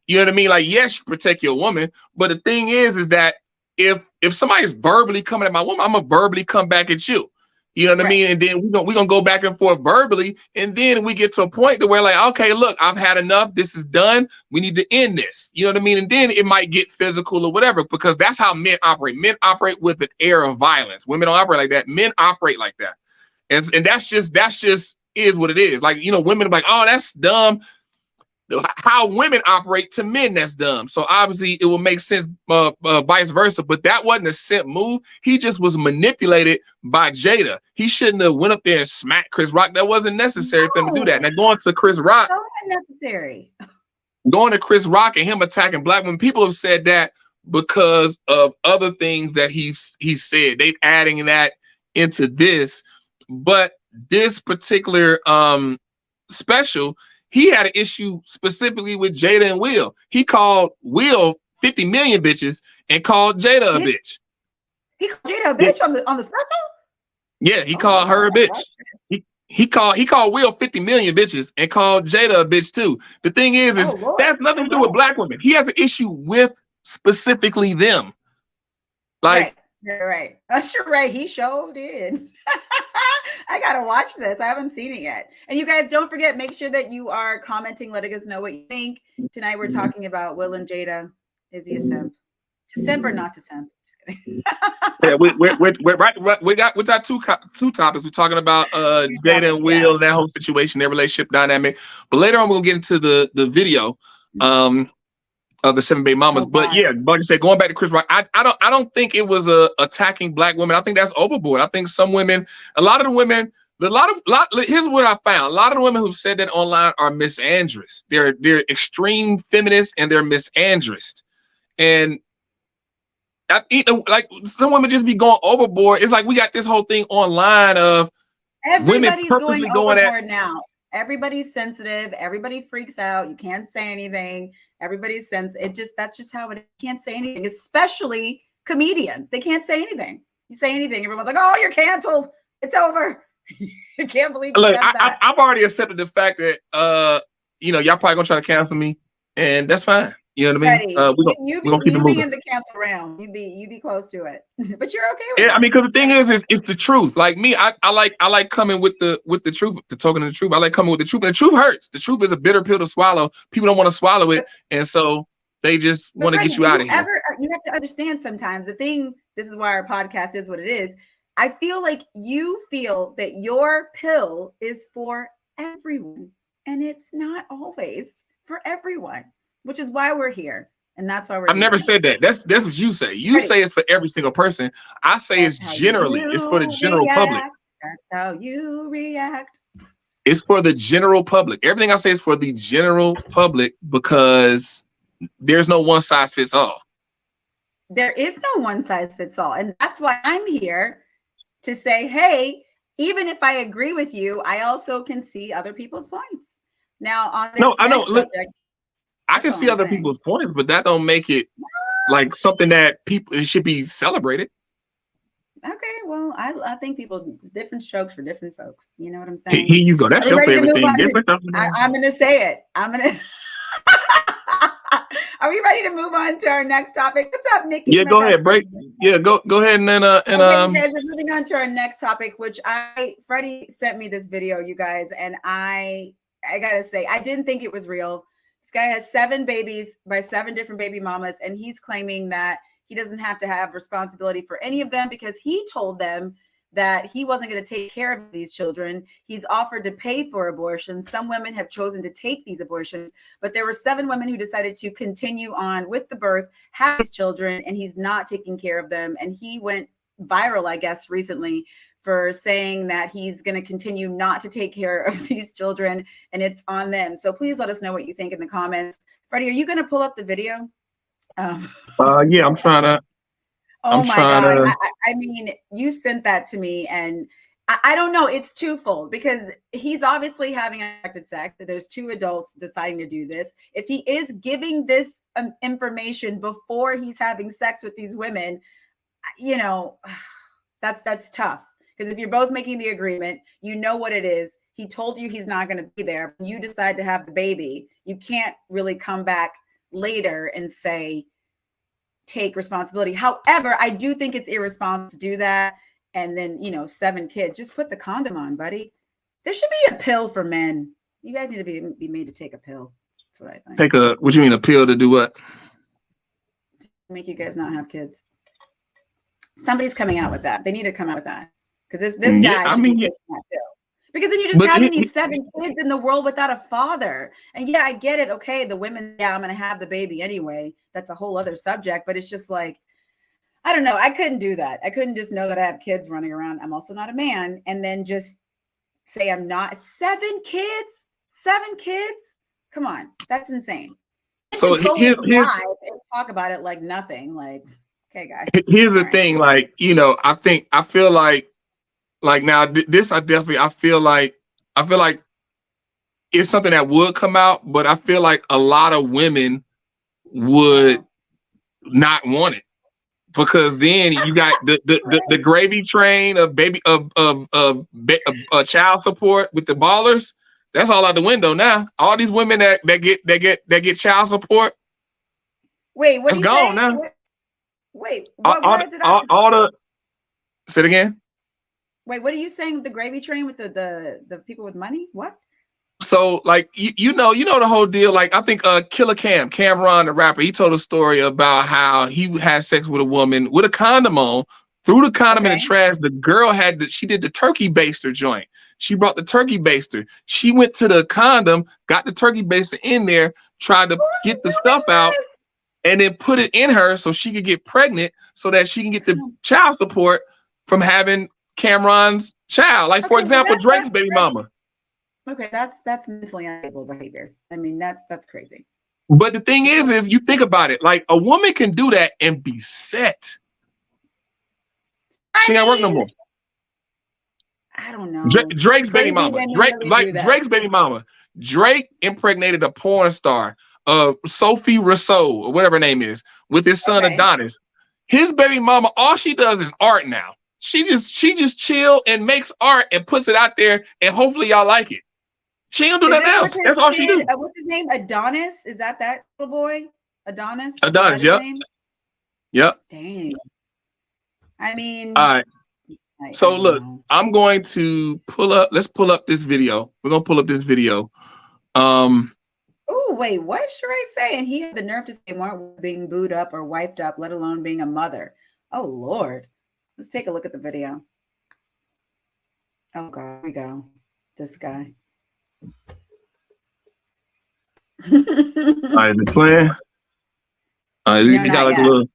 You know what I mean? Like, yes, you protect your woman, but the thing is that if somebody's verbally coming at my woman, I'm gonna verbally come back at you. You know what I mean? And then we're gonna go back and forth verbally, and then we get to a point to where like, okay, look, I've had enough. This is done. We need to end this. You know what I mean? And then it might get physical or whatever, because that's how men operate. Men operate with an air of violence. Women don't operate like that. Men operate like that, and that's just is what it is. Like, you know, women are like, oh, that's dumb. How women operate to men, that's dumb. So obviously it will make sense vice versa, but that wasn't a simp move. He just was manipulated by Jada. He shouldn't have went up there and smacked Chris Rock. That wasn't necessary for him to do that. Now going to Chris Rock, so unnecessary. Going to Chris Rock and him attacking black women, people have said that because of other things that he said. They adding that into this, but this particular special, he had an issue specifically with Jada and Will. He called Will 50 million bitches and called Jada a bitch. He called Jada a bitch on the special? Yeah, he called her a bitch. He called Will 50 million bitches and called Jada a bitch too. The thing is that has nothing to do with black women. He has an issue with specifically them. Like, right. Sure, right. He sure did. I gotta watch this. I haven't seen it yet. And you guys, don't forget, make sure that you are commenting, letting us know what you think. Tonight we're talking about Will and Jada. Is he a simp? To simp or not to simp? Just kidding. Yeah, we're right. We got two topics. We're talking about Jada and Will and that whole situation, their relationship dynamic. But later on, we'll get into the video of the 7 Baby Mommas. But yeah, like I said, going back to Chris Rock, I don't think it was attacking black women. I think that's overboard. I think some women, here's what I found. A lot of the women who said that online are misandrous. They're extreme feminists and they're misandrous. And like some women just be going overboard. It's like we got this whole thing online of everybody's going overboard now. Everybody's sensitive. Everybody freaks out. You can't say anything. Everybody's sensitive. That's just how it is. You can't say anything, especially comedians. They can't say anything. You say anything, everyone's like, "Oh, you're canceled. It's over." I can't believe you said that. I've already accepted the fact that y'all probably gonna try to cancel me, and that's fine. You know what I mean? Freddie, We're gonna keep it you be moving. in the cancel realm. You be close to it, but you're okay with Yeah, I it. mean, because the thing is it's the truth. Like me, I like coming with the truth, the token of the truth. I like coming with the truth, and the truth hurts. The truth is a bitter pill to swallow. People don't want to swallow it, and so they just But want to Freddie, get you do out you of here. ever? You have to understand sometimes the thing. This is why our podcast is what it is. I feel like you feel that your pill is for everyone, and it's not always for everyone, which is why we're here, and that's why we're I've doing never this. said that. That's what you say. You Freddie, say it's for every single person. I say it's that's how generally. It's for the you general public. react. That's how you react. It's for the general public. Everything I say is for the general public because there's no one size fits all. There is no one size fits all, and that's why I'm here to say, hey, even if I agree with you, I also can see other people's points. Now, on this No, I know. next Look, subject, I that's can all see I'm other saying. people's points, but that don't make it like something that it should be celebrated. Okay, well, I think different strokes for different folks. You know what I'm saying? Here you go. That's Are we your ready to favorite move thing. on? Different stuff. I'm going to say it. I'm going to. Are we ready to move on to our next topic? What's up, Nikki? Yeah, go ahead. Break. Yeah, go ahead and then Okay, you guys are moving on to our next topic, which Freddie sent me this video, you guys, and I gotta say, I didn't think it was real. This guy has 7 babies by 7 different baby mamas, and he's claiming that he doesn't have to have responsibility for any of them because he told them that he wasn't going to take care of these children. He's offered to pay for abortions. Some women have chosen to take these abortions, but there were 7 women who decided to continue on with the birth, have these children, and he's not taking care of them. And he went viral, I guess, recently for saying that he's going to continue not to take care of these children, and it's on them. So please let us know what you think in the comments. Freddie, are you going to pull up the video? yeah, I'm trying to. Oh my God. I mean, you sent that to me, and I don't know. It's twofold because he's obviously having unprotected sex. There's 2 adults deciding to do this. If he is giving this information before he's having sex with these women, you know, that's tough. Because if you're both making the agreement, you know what it is. He told you he's not going to be there. You decide to have the baby. You can't really come back later and say, take responsibility. However, I do think it's irresponsible to do that. And then, 7 kids, just put the condom on, buddy. There should be a pill for men. You guys need to be made to take a pill. That's what I think. What you mean a pill to do what? Make you guys not have kids. Somebody's coming out with that. They need to come out with that. Because this guy should be taking that pill. Because then you're just having these 7 kids in the world without a father. And yeah, I get it. Okay, the women, I'm going to have the baby anyway. That's a whole other subject. But it's just like, I don't know. I couldn't do that. I couldn't just know that I have kids running around. I'm also not a man. And then just say I'm not. 7 kids? 7 kids? Come on. That's insane. So here's talk about it like nothing. Like, okay, guys. Here's the thing. Like, I feel like now this, I feel like it's something that would come out, but I feel like a lot of women would not want it because then you got the gravy train of child support with the ballers. That's all out the window now. All these women that get child support. Wait, what? It's gone now. Wait, say it again. Wait, what are you saying with the gravy train with the people with money? What? So like you know the whole deal. Like I think Killer Cameron, the rapper, he told a story about how he had sex with a woman with a condom on, threw the condom in the trash. The girl she did the turkey baster joint. She brought the turkey baster. She went to the condom, got the turkey baster in there, tried to get the stuff out, and then put it in her so she could get pregnant so that she can get the child support from having Cameron's child. Like, for example, Drake's baby mama. Okay, that's mentally unstable behavior. I mean, that's crazy. But the thing is you think about it, like a woman can do that and be set. She ain't work no more. I don't know. Drake's baby mama. Drake's baby mama. Drake impregnated a porn star, Sophie Rousseau, or whatever her name is, with his son Adonis. His baby mama, all she does is art now. She just chill and makes art and puts it out there, and hopefully y'all like it. She ain't do nothing else. That's all she do. What's his name? Adonis? Is that little boy? Adonis? Adonis, yep. Name? Yep. Dang. I mean, all right. So I look, know. I'm going to let's pull up this video. We're gonna pull up this video. Oh, wait, what is Sheree saying? He had the nerve to say weren't being booed up or wiped up, let alone being a mother. Oh Lord. Let's take a look at the video. Oh God, here we go. This guy. All right, the plan. You got like a little.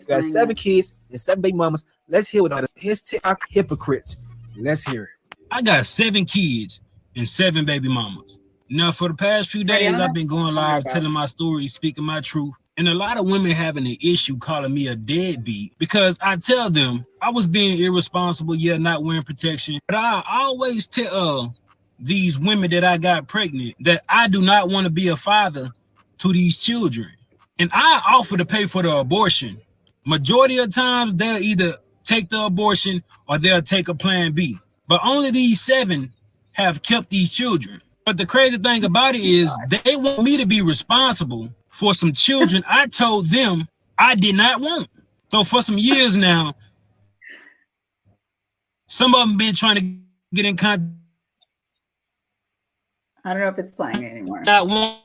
Got 7 kids and 7 baby mamas. Let's hear what his TikTok hypocrites. Let's hear it. I got 7 kids and 7 baby mamas. Now, for the past few days, I've been going live, telling my story, speaking my truth. And a lot of women having an issue calling me a deadbeat because I tell them I was being irresponsible, not wearing protection. But I always tell these women that I got pregnant that I do not want to be a father to these children. And I offer to pay for the abortion. Majority of times, they'll either take the abortion or they'll take a plan B. But only these 7 have kept these children. But the crazy thing about it is they want me to be responsible for some children I told them I did not want. So for some years now, some of them been trying to get in contact. I don't know if it's playing anymore. I want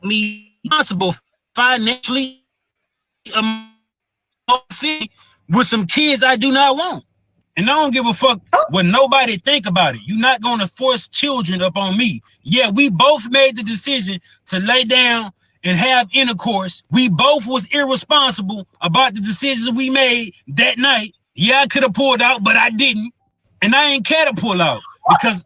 me responsible financially with some kids I do not want. And I don't give a fuck what nobody think about it. You're not going to force children up on me. Yeah, we both made the decision to lay down and have intercourse. We both was irresponsible about the decisions we made that night. Yeah, I could have pulled out, but I didn't. And I ain't care to pull out because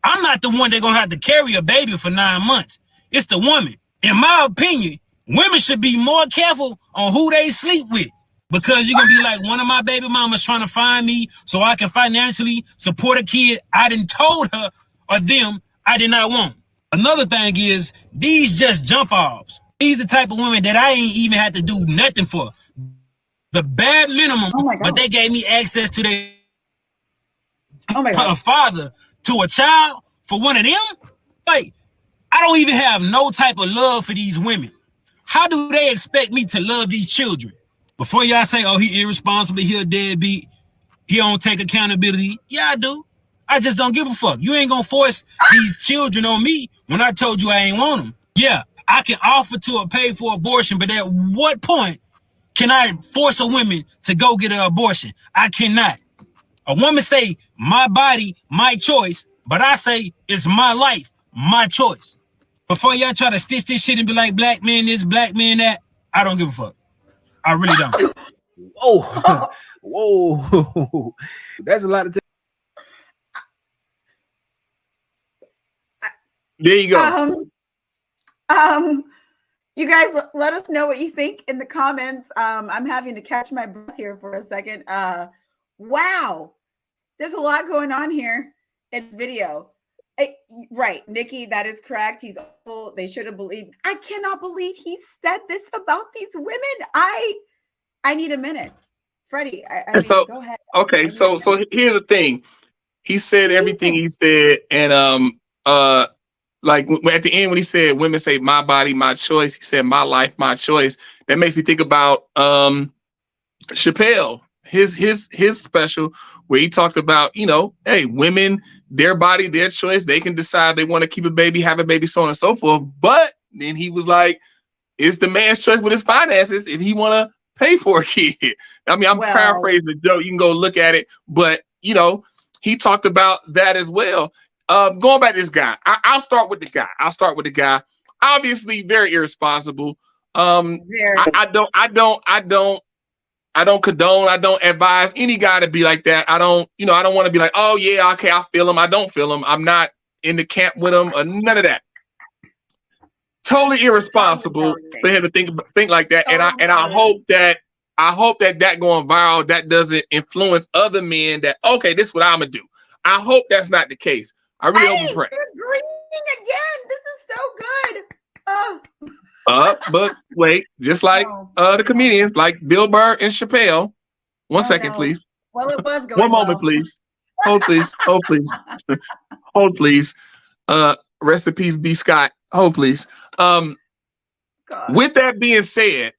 I'm not the one that's going to have to carry a baby for 9 months. It's the woman. In my opinion, women should be more careful on who they sleep with. Because you're going to be like, one of my baby mamas trying to find me so I can financially support a kid I done told her or them I did not want. Another thing is, these just jump offs. These are the type of women that I ain't even had to do nothing for. The bare minimum, but they gave me access to their father to a child for one of them. Like, I don't even have no type of love for these women. How do they expect me to love these children? Before y'all say, oh, he irresponsible, he a deadbeat, he don't take accountability. Yeah, I do. I just don't give a fuck. You ain't gonna force these children on me when I told you I ain't want them. Yeah, I can offer to pay for abortion, but at what point can I force a woman to go get an abortion? I cannot. A woman say, my body, my choice, but I say, it's my life, my choice. Before y'all try to stitch this shit and be like, black man this, black man that, I don't give a fuck. I really don't. Whoa. Whoa. That's a lot of There you go. You guys let us know what you think in the comments. I'm having to catch my breath here for a second. Wow. There's a lot going on here in the video. Right, Nikki, that is correct. He's awful. They should have believed. I cannot believe he said this about these women. I need a minute. Freddie, I mean, so go ahead. Okay, so here's the thing. He said everything he said, and like at the end when he said women say my body, my choice, he said my life, my choice. That makes me think about Chappelle, his special where he talked about, you know, hey, women, their body, their choice, they can decide they want to keep a baby, have a baby, so on and so forth. But then he was like, it's the man's choice with his finances if he want to pay for a kid. I mean, I'm paraphrasing the joke. You can go look at it, but you know, he talked about that as well. Going back to this guy, I'll start with the guy. Obviously, very irresponsible. I don't condone. I don't advise any guy to be like that. I don't want to be like, oh yeah, okay, I feel him. I don't feel him. I'm not in the camp with him or none of that. Totally irresponsible for him to think like that. And I hope that going viral, that doesn't influence other men that, okay, this is what I'm gonna do. I hope that's not the case. I really hope and pray. You're agreeing again. This is so good. But wait, just like the comedians like Bill Burr and Chappelle. One second, please. Well, it was going One moment, please. Hold please. Hold please. Hold please. Rest in peace, B. Scott. Hold please. God. With that being said,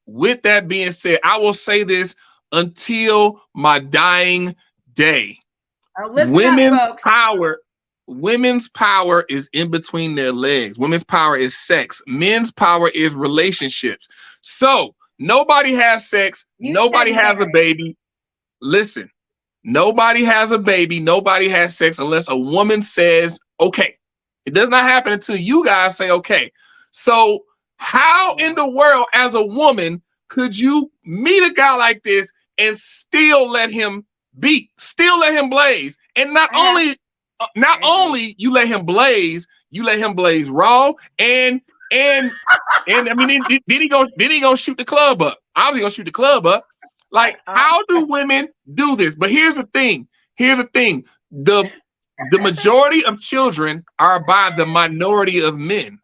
I will say this until my dying day. Listen up, folks. Women's power is in between their legs. Women's power is sex. Men's power is relationships. So nobody has sex. Nobody has a baby. Listen, nobody has a baby. Nobody has sex unless a woman says, okay. It does not happen until you guys say, okay. So how in the world, as a woman, could you meet a guy like this and still let him be, still let him blaze? And not only you let him blaze, you let him blaze raw, and I mean, then he gonna shoot the club up. Obviously gonna shoot the club up. Like, how do women do this? But here's the thing. The majority of children are by the minority of men.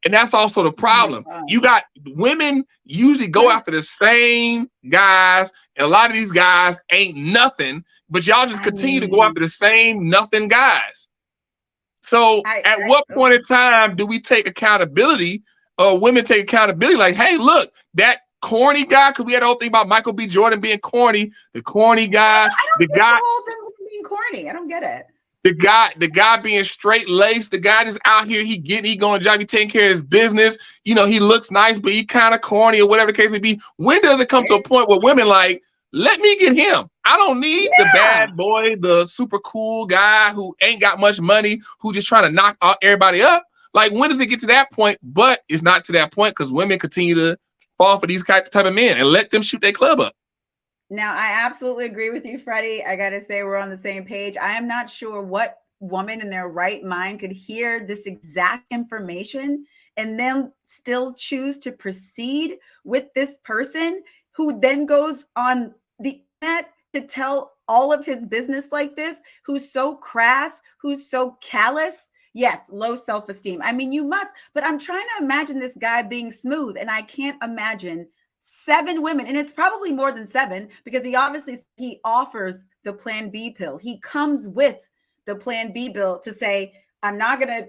And that's also the problem. You got women usually go after the same guys, and a lot of these guys ain't nothing, but y'all just continue to go after the same nothing guys. So at what point in time do we take accountability, or women take accountability? Like, hey, look, that corny guy, because we had the whole thing about Michael B. Jordan being corny, the corny guy, the whole thing was being corny. I don't get it. The guy being straight laced, the guy just out here, he going to job, he taking care of his business. You know, he looks nice, but he kind of corny or whatever the case may be. When does it come to a point where women like, let me get him? I don't need the bad boy, the super cool guy who ain't got much money, who just trying to knock everybody up. Like, when does it get to that point? But it's not to that point because women continue to fall for these type of men and let them shoot their club up. Now, I absolutely agree with you, Freddie. I got to say we're on the same page. I am not sure what woman in their right mind could hear this exact information and then still choose to proceed with this person who then goes on the internet to tell all of his business like this, who's so crass, who's so callous. Yes, low self-esteem. I mean, you must, but I'm trying to imagine this guy being smooth, and I can't imagine 7 women, and it's probably more than 7 because he offers the Plan B pill. He comes with the Plan B pill to say, I'm not going to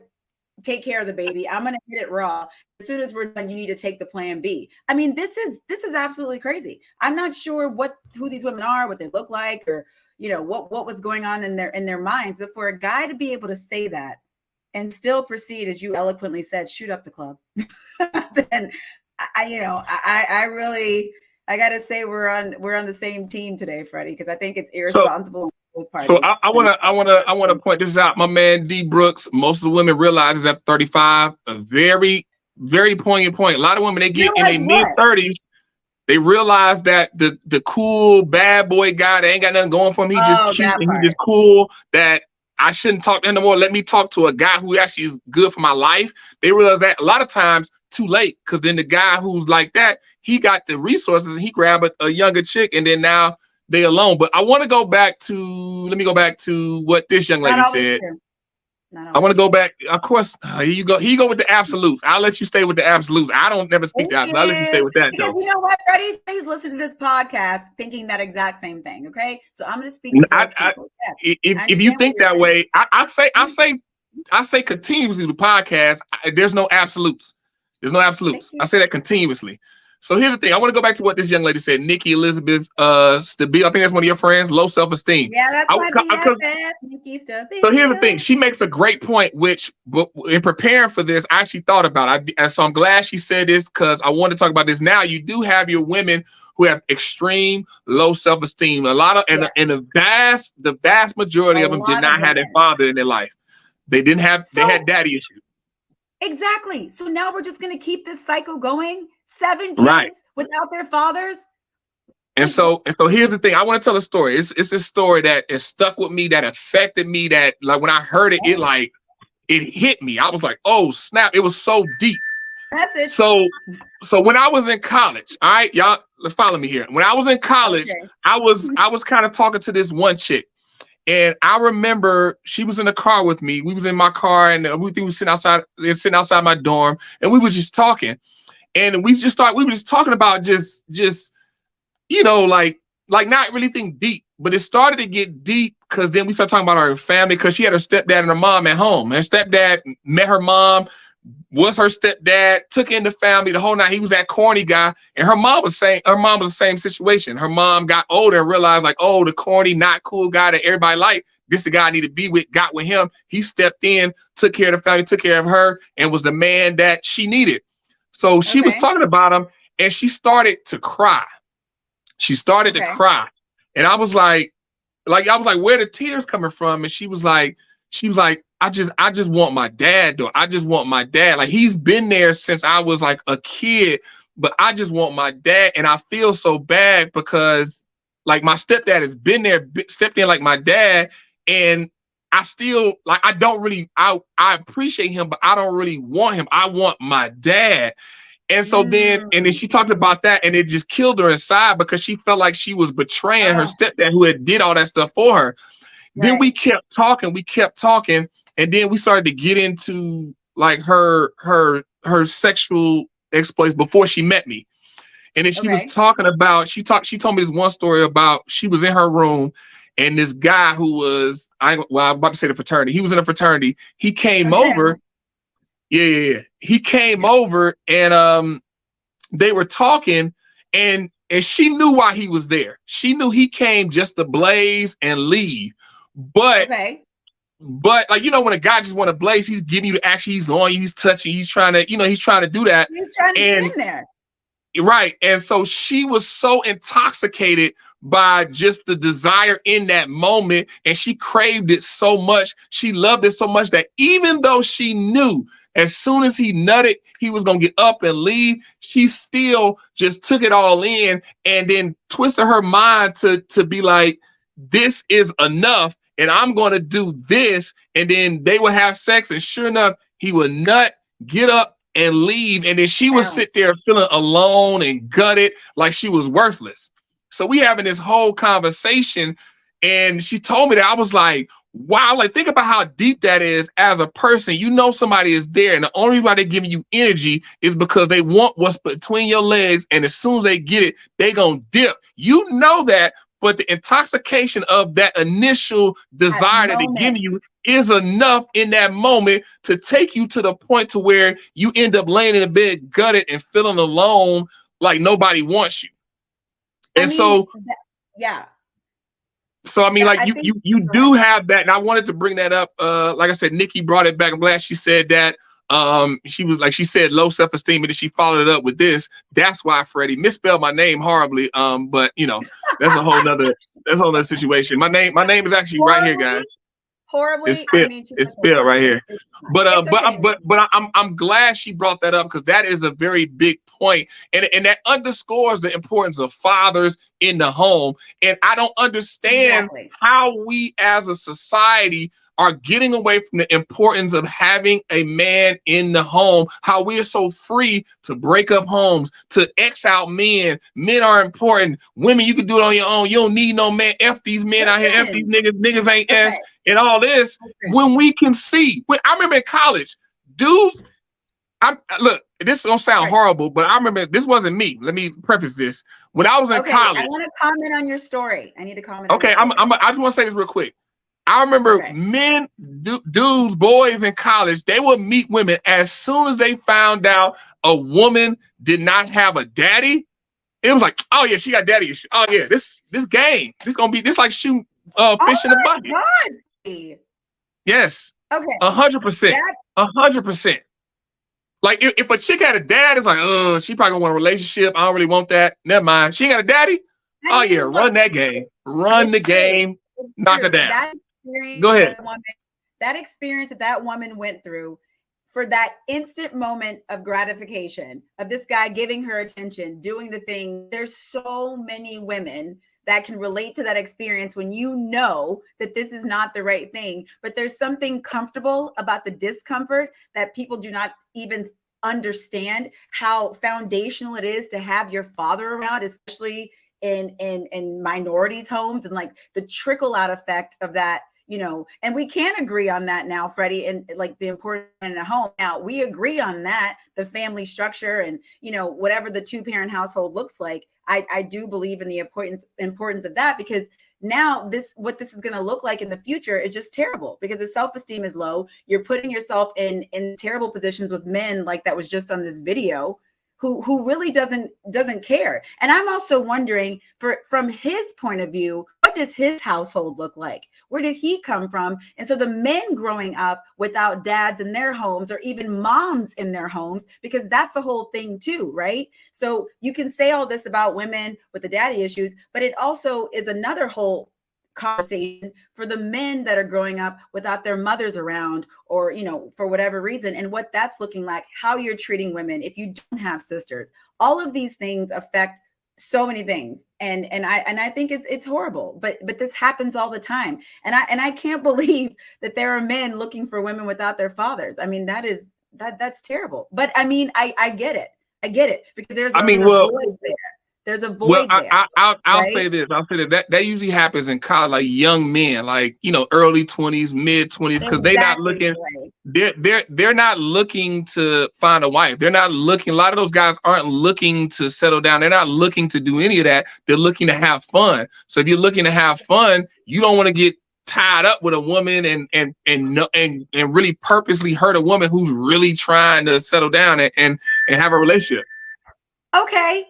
take care of the baby. I'm going to hit it raw. As soon as we're done, you need to take the Plan B. I mean, this is absolutely crazy. I'm not sure who these women are, what they look like, or, you know, what was going on in their minds. But for a guy to be able to say that and still proceed, as you eloquently said, shoot up the club, then I really gotta say we're on the same team today, Freddie, because I think it's irresponsible. So I wanna point this out. My man D Brooks, most of the women realize is at 35, a very, very poignant point. A lot of women, they get in their mid-30s, they realize that the cool bad boy guy that ain't got nothing going for him, he just cute and he just cool, that I shouldn't talk to him no more. Let me talk to a guy who actually is good for my life. They realize that a lot of times too late, because then the guy who's like that, he got the resources and he grabbed a younger chick, and then now they alone. But I want to go back to what this young lady said. I want to go back. Of course, here you go. He go with the absolutes. I'll let you stay with the absolutes. I don't never speak that. I'll let you stay with that. Because though. You know what, Freddie? He's listening to this podcast thinking that exact same thing. Okay, so I'm going to speak. If you think that way, I say continuously the podcast. There's no absolutes. There's no absolutes. I say that continuously. So here's the thing. I want to go back to what this young lady said. Nikki Elizabeth Stabile. I think that's one of your friends. Low self-esteem. Yeah, that's my BFF, Nikki Stabile. So here's the thing. She makes a great point, which in preparing for this, I actually thought about it. And so I'm glad she said this, because I want to talk about this now. You do have your women who have extreme low self-esteem. A lot of, and the vast majority of them did not have their father in their life. They didn't have, they had daddy issues. Exactly. So now we're just going to keep this cycle going. 7 kids without their fathers. And so here's the thing. I want to tell a story. It's a story that is stuck with me, that affected me, that like when I heard it, it hit me. I was like, oh snap. It was so deep. That's it. So when I was in college, all right, y'all follow me here. When I was in college, I was kind of talking to this one chick. And I remember she was in the car with me. We was in my car, and we was sitting outside my dorm, and we were just talking. And we were just talking about just, you know, like not really think deep, but it started to get deep because then we started talking about our family, because she had her stepdad and her mom at home. Her stepdad met her mom, was her stepdad, took in the family the whole night. He was that corny guy. And her mom was the same situation. Her mom got older and realized, like, oh, the corny, not cool guy that everybody liked, this the guy I need to be with, got with him. He stepped in, took care of the family, took care of her, and was the man that she needed. So she was talking about him, and she started to cry. She started to cry. And I was like, where the tears coming from? And she was like, I just want my dad, though. I just want my dad. Like, he's been there since I was like a kid, but I just want my dad. And I feel so bad because like my stepdad has been there, stepped in like my dad. And I still like, I appreciate him, but I don't really want him. I want my dad. And so then she talked about that, and it just killed her inside because she felt like she was betraying her stepdad who had did all that stuff for her. Then we kept talking, and then we started to get into like her sexual exploits before she met me. And then she was talking about, she told me this one story about, she was in her room, and this guy who was, I'm about to say the fraternity. He was in a fraternity. He came over. Yeah. He came over, and they were talking, and she knew why he was there. She knew he came just to blaze and leave. But like, you know, when a guy just want to blaze, he's giving you the action, he's on you, he's touching, he's trying to do that. He's trying to get in there. Right. And so she was so intoxicated by just the desire in that moment, and she craved it so much. She loved it so much that even though she knew as soon as he nutted, he was going to get up and leave, she still just took it all in and then twisted her mind to be like, this is enough, and I'm going to do this. And then they would have sex, and sure enough, he would nut, get up, and leave. And then she would sit there feeling alone and gutted, like she was worthless. So we having this whole conversation, and she told me that. I was like, wow, like, think about how deep that is as a person. You know somebody is there, and the only reason why they're giving you energy is because they want what's between your legs, and as soon as they get it, they gonna dip. You know that, but the intoxication of that initial desire that they're giving you is enough in that moment to take you to the point to where you end up laying in a bed gutted and feeling alone, like nobody wants you. And so I mean, like, you do have that, and I wanted to bring that up. Like I said, Nikki brought it back. I'm glad she said that. She said low self-esteem, and then she followed it up with this. That's why Freddie misspelled my name horribly. But you know, that's a whole nother situation. My name is actually right here, guys. Horribly, it's spelled right here. But I'm glad she brought that up, because that is a very big point, and that underscores the importance of fathers in the home. And I don't understand how we as a society are getting away from the importance of having a man in the home, how we are so free to break up homes, to X out men. Men are important. Women, you can do it on your own. You don't need no man. F these men out here. F these niggas ain't S, and all this. When we can see, I remember in college, dudes, look, this is gonna sound horrible, but I remember, this wasn't me. Let me preface this. When I was in college, I want to comment on your story. I need to comment. Okay, I just want to say this real quick. I remember men, dudes, boys in college, they would meet women as soon as they found out a woman did not have a daddy. It was like, oh yeah, she got daddy issues. Oh yeah, this game, this like shooting fish in a bucket. God. Yes. Okay. 100%. 100%. Like, if a chick had a dad, it's like, oh, she probably gonna want a relationship. I don't really want that. Never mind. She ain't got a daddy. Oh yeah, run that game. Run the game. Knock her down. Go ahead. That experience that woman went through, for that instant moment of gratification of this guy giving her attention, doing the thing. There's so many women that can relate to that experience when you know that this is not the right thing, but there's something comfortable about the discomfort that people do not even understand how foundational it is to have your father around, especially in minorities' homes, and like the trickle out effect of that. You know, and we can agree on that now, Freddie, and like the importance in a home. Now we agree on that, the family structure, and you know, whatever the 2-parent household looks like. I do believe in the importance of that, because now what this is going to look like in the future is just terrible, because the self-esteem is low. You're putting yourself in terrible positions with men like that was just on this video, who really doesn't care. And I'm also wondering, from his point of view, what does his household look like? Where did he come from? And so the men growing up without dads in their homes, or even moms in their homes, because that's the whole thing too, right? So you can say all this about women with the daddy issues, but it also is another whole conversation for the men that are growing up without their mothers around, or, you know, for whatever reason, and what that's looking like, how you're treating women if you don't have sisters. All of these things affect so many things, and I think it's horrible, but this happens all the time, and I can't believe that there are men looking for women without their fathers. I mean, that's terrible. But I mean, I get it, because there's a void there. There's a void there. I'll right? say this. I'll say that usually happens in college, like young men, like, you know, early 20s, mid 20s, because they're not looking. They're not looking to find a wife. They're not looking. A lot of those guys aren't looking to settle down. They're not looking to do any of that. They're looking to have fun. So if you're looking to have fun, you don't want to get tied up with a woman and really purposely hurt a woman who's really trying to settle down and have a relationship. Okay.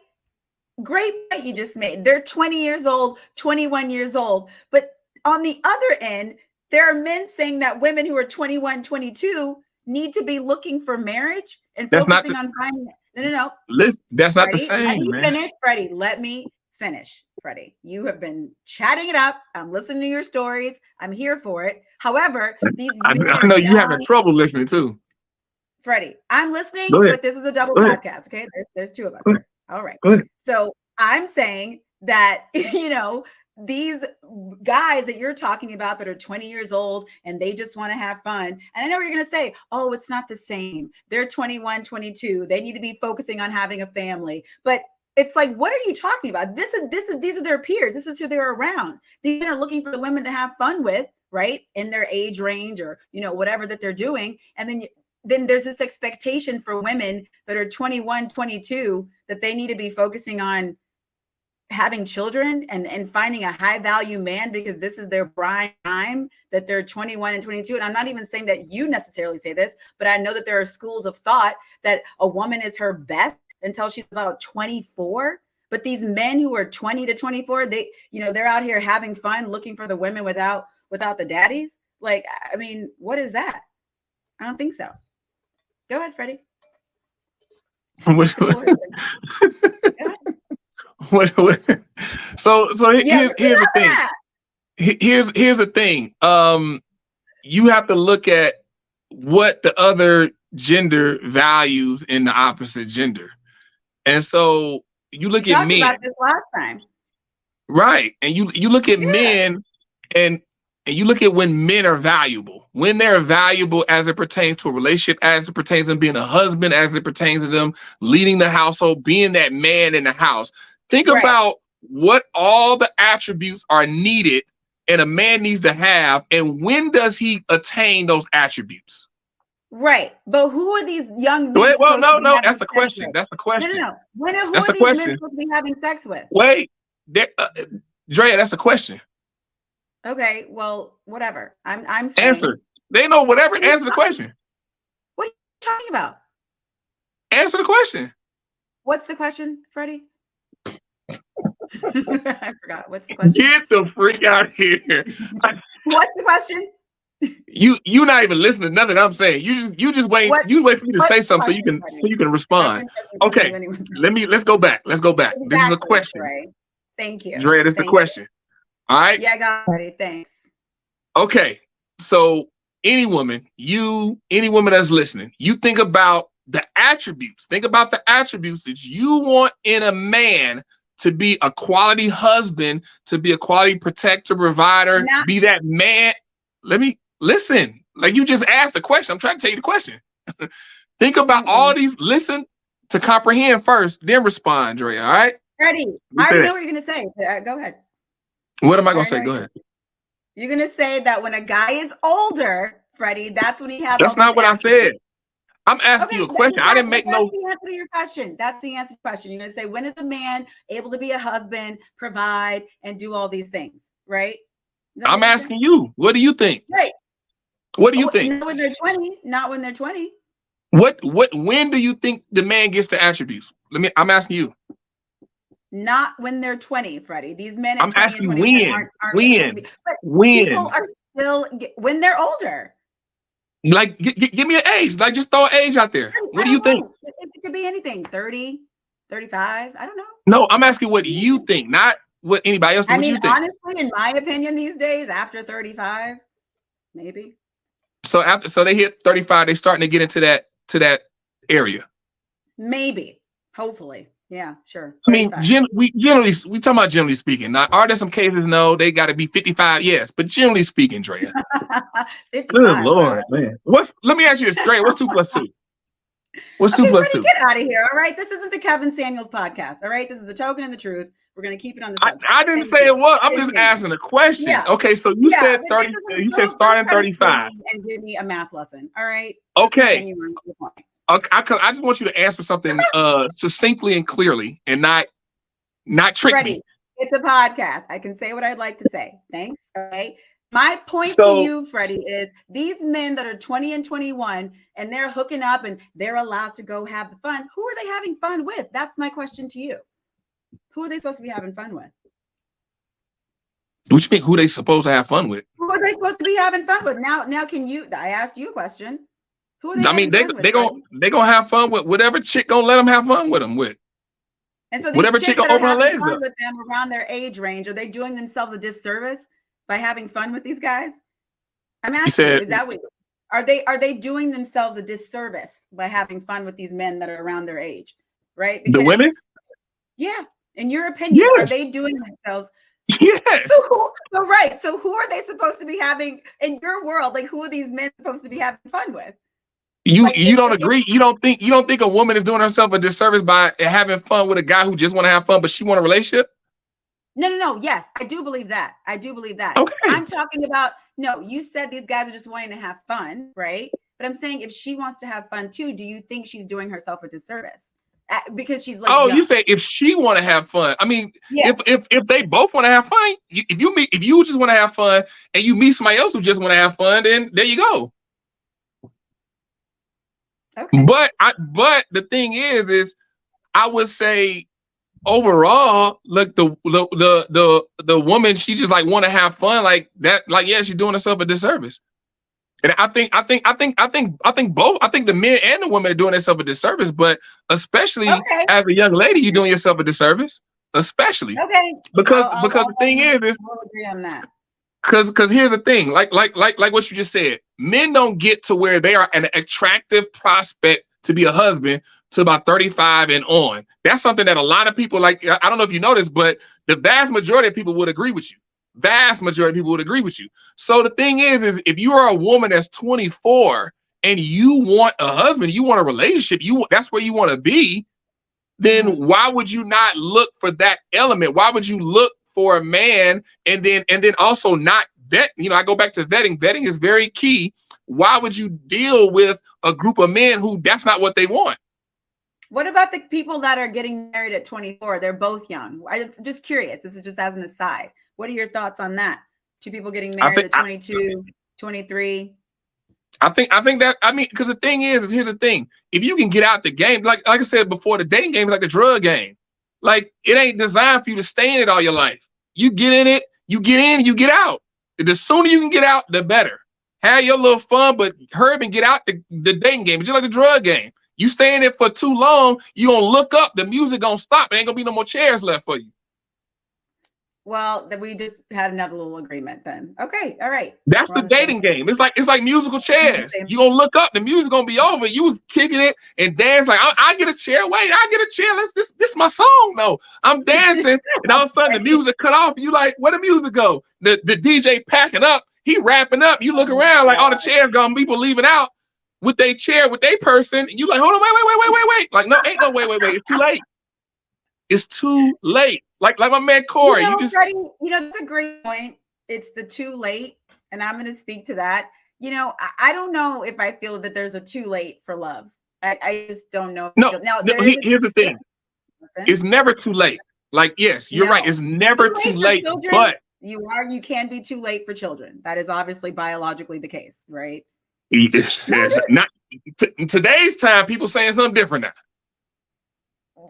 Great point you just made. They're 20 years old, 21 years old. But on the other end, there are men saying that women who are 21, 22 need to be looking for marriage and focusing on finding. No. Listen, that's not Freddie, the same, let me man. finish, Freddie. Let me finish, Freddie. You have been chatting it up. I'm listening to your stories. I'm here for it. However, I know you having trouble listening too. Freddie, I'm listening, but this is a double podcast. Okay, there's two of us. All right. So I'm saying that, you know, these guys that you're talking about that are 20 years old and they just want to have fun. And I know you're going to say, oh, it's not the same. They're 21, 22. They need to be focusing on having a family. But it's like, what are you talking about? These are their peers. This is who they're around. These are looking for the women to have fun with, right? In their age range, or, you know, whatever that they're doing. And then there's this expectation for women that are 21, 22, that they need to be focusing on having children and finding a high value man, because this is their prime time, that they're 21 and 22. And I'm not even saying that you necessarily say this, but I know that there are schools of thought that a woman is her best until she's about 24. But these men who are 20 to 24, they're out here having fun, looking for the women without the daddies. Like, I mean, what is that? I don't think so. Go ahead, Freddie. So here's the thing. Here's the thing. You have to look at what the other gender values in the opposite gender, and so you look at men. About this last time, right? And you look at men, and you look at when men are valuable, when they're valuable as it pertains to a relationship, as it pertains to them being a husband, as it pertains to them leading the household, being that man in the house. Think about what all the attributes are needed and a man needs to have, and when does he attain those attributes? Right. But who are these young men? Well, no, that's the question. That's the question. No. Who are these men supposed to be having sex with? Wait, Drea, that's the question. Okay, well, whatever. I'm saying. Answer. They know whatever. Answer the question. What are you talking about? Answer the question. What's the question, Freddie? I forgot. What's the question? Get the freak out here. What's the question? You not even listening to nothing I'm saying. You just wait. You wait for me to say something so you can respond. Okay. Let's go back. Exactly, this is a question. Right. Thank you. Drea, this is a question. All right. Yeah, I got it. Thanks. Okay. So any woman that's listening, you think about the attributes. Think about the attributes that you want in a man to be a quality husband, to be a quality protector, provider, be that man. Let me listen. Like you just asked the question. I'm trying to tell you the question. Think about all these. Listen to comprehend first, then respond, Drea. All right. Freddie, I already know what you're going to say. Go ahead. What am I going to say? Go ahead. You're going to say that when a guy is older, Freddie, that's when he has. That's not what I said. I'm asking you a question. I didn't make no. That's the answer to your question. That's the answer to your question. You're going to say, when is a man able to be a husband, provide, and do all these things? right? I'm asking you, what do you think? Right. What do you think? Not when they're 20. Not when they're 20. When do you think the man gets the attributes? I'm asking you. Not when they're 20, Freddie. These men at I'm 20 asking and 21 aren't when? people are still when they're older. Like, give me an age. Like, just throw an age out there. What do you think? It could be anything. 30, 35. I don't know. No, I'm asking what you think, not what anybody else thinks. What you think? Honestly, in my opinion, these days, after 35, maybe. So they hit 35, they starting to get into that area. Maybe. Hopefully. Yeah, sure. 35. I mean, we talking about generally speaking. Now, are there some cases? No, they got to be 55. Yes, but generally speaking, Drea. 55. Good Lord, man. Let me ask you this, Drea. What's 2 + 2? What's 2 + 2? Get out of here. All right. This isn't the Kevin Samuels podcast. All right. This is the Token and the Truth. We're going to keep it on the subject. I didn't say it was. I'm just asking a question. Yeah. Okay, so you said 30. You said starting 35. And give me a math lesson. All right. Okay. I just want you to answer something succinctly and clearly, and not trick me. It's a podcast. I can say what I'd like to say. Thanks. Okay. My point to you, Freddie, is these men that are 20 and 21 and they're hooking up and they're allowed to go have the fun. Who are they having fun with? That's my question to you. Who are they supposed to be having fun with? What you mean? Who they supposed to have fun with? Who are they supposed to be having fun with? Now, I asked you a question. Who are they? I mean, they gonna have fun with whatever chick gonna let them have fun with them with. And so whatever chick gonna open her legs up with them around their age range, are they doing themselves a disservice by having fun with these guys? I'm asking you, is that what are they doing themselves a disservice by having fun with these men that are around their age? Right? Because, the women? Yeah. In your opinion, yes. Are they doing themselves? Yes. So who are they supposed to be having in your world? Like, who are these men supposed to be having fun with? You don't agree? You don't think a woman is doing herself a disservice by having fun with a guy who just want to have fun, but she want a relationship? No. Yes, I do believe that. Okay. I'm talking about, no, you said these guys are just wanting to have fun, right? But I'm saying if she wants to have fun too, do you think she's doing herself a disservice? Because she's like, you say if she want to have fun. I mean, yeah. if they both want to have fun, if you just want to have fun and you meet somebody else who just want to have fun, then there you go. Okay. But the thing is I would say overall, look, the woman, she just like want to have fun like that. Like, yeah, she's doing herself a disservice. And I think both. I think the men and the women are doing themselves a disservice, but especially as a young lady, you're doing yourself a disservice. Especially, because the thing is, we'll agree on that. Because here's the thing, like what you just said, men don't get to where they are an attractive prospect to be a husband to about 35 and on. That's something that a lot of people like. I don't know if you noticed, but the vast majority of people would agree with you. Vast majority of people would agree with you. So the thing is if you are a woman that's 24 and you want a husband, you want a relationship, that's where you want to be, then why would you not look for that element? Why would you look for a man and then also not vet? I go back to vetting. Vetting is very key. Why would you deal with a group of men who that's not what they want? What about the people that are getting married at 24? They're both young. I'm just curious. This is just as an aside. What are your thoughts on that? Two people getting married at 22, 23? I think that, because the thing is here's the thing. If you can get out the game, like I said before, the dating game is like the drug game. Like, it ain't designed for you to stay in it all your life. You get in it, you get in, you get out. The sooner you can get out, the better. Have your little fun, but hurry and get out the dating game. It's just like the drug game. You stay in it for too long, you gonna look up, the music gonna stop. There ain't gonna be no more chairs left for you. Well, then we just had another little agreement then. Okay, all right. That's the dating game. It's like musical chairs. You gonna look up, the music gonna be over. You was kicking it and dance like I get a chair. Wait, I get a chair. This my song. No, I'm dancing, and all of a sudden the music cut off. You like, where the music go? The DJ packing up. He wrapping up. You look around like all the chairs gone. People leaving out with their chair with their person. And you like, hold on, wait. Like, no, ain't no wait. It's too late. It's too late. Like my man Corey, Freddie, that's a great point. It's the too late, and I'm going to speak to that. I don't know if I feel that there's a too late for love. I just don't know. No, here's the thing. It's never too late. Like, yes, you're right. It's never too late. But You can be too late for children. That is obviously biologically the case, right? Not in today's time, people saying something different now.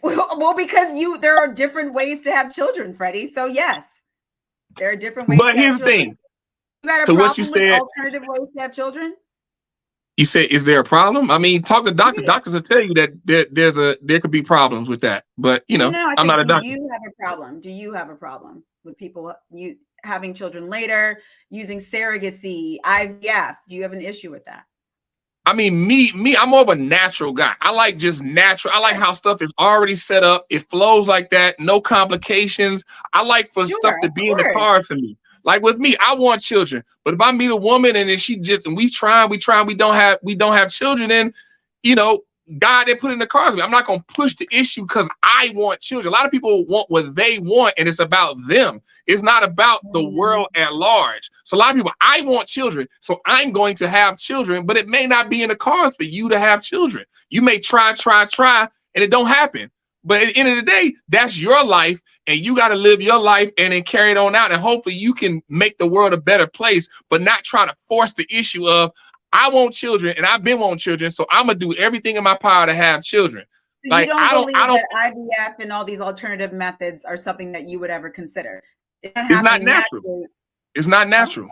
Well, because there are different ways to have children, Freddie. So yes, there are different ways. But here's the thing. You got a So problem what you with said, alternative ways to have children? You said, is there a problem? I mean, talk to doctors. Yeah. Doctors will tell you that there could be problems with that. But I'm not a doctor. Do you have a problem? Do you have a problem with people having children later, using surrogacy, IVF? Do you have an issue with that? I mean, me, I'm more of a natural guy. I like just natural. I like how stuff is already set up. It flows like that, no complications. I like for stuff to be in the cards for me. Like with me, I want children. But if I meet a woman and then we don't have children, then God didn't put it in the cards for me. I'm not gonna push the issue because I want children. A lot of people want what they want, and it's about them. It's not about the world at large. So a lot of people, I want children, so I'm going to have children, but it may not be in the cards for you to have children. You may try, and it don't happen. But at the end of the day, that's your life, and you got to live your life and then carry it on out. And hopefully you can make the world a better place, but not try to force the issue of, I want children and I've been wanting children, so I'm going to do everything in my power to have children. So like, you don't believe that IVF and all these alternative methods are something that you would ever consider? It's not natural. It's not natural.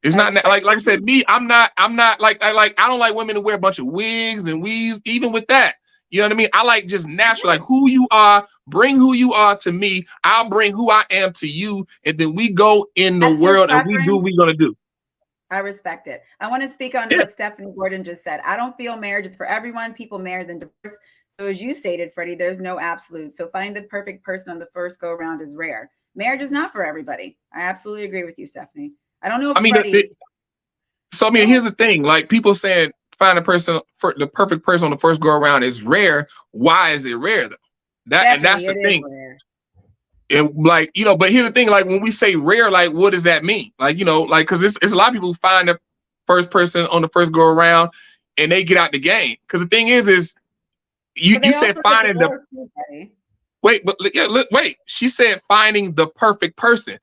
It's not like I said, me, I'm not like I don't like women to wear a bunch of wigs and weaves, even with that. You know what I mean? I like just natural, like who you are, bring who you are to me. I'll bring who I am to you. And then we go in the world and we do what we're going to do. I respect it. I want to speak on what Stephanie Gordon just said. I don't feel marriage is for everyone. People marry then divorce. So as you stated, Freddie, there's no absolute. So finding the perfect person on the first go around is rare. Marriage is not for everybody. I absolutely agree with you, Stephanie. I don't know if Freddie... here's the thing. Like people saying, find the perfect person on the first go around is rare. Why is it rare though? That's the thing. And like, but here's the thing, like when we say rare, like what does that mean? Like, like because it's a lot of people who find the first person on the first go around and they get out the game. Because the thing is you said finding the wait, she said finding the perfect person.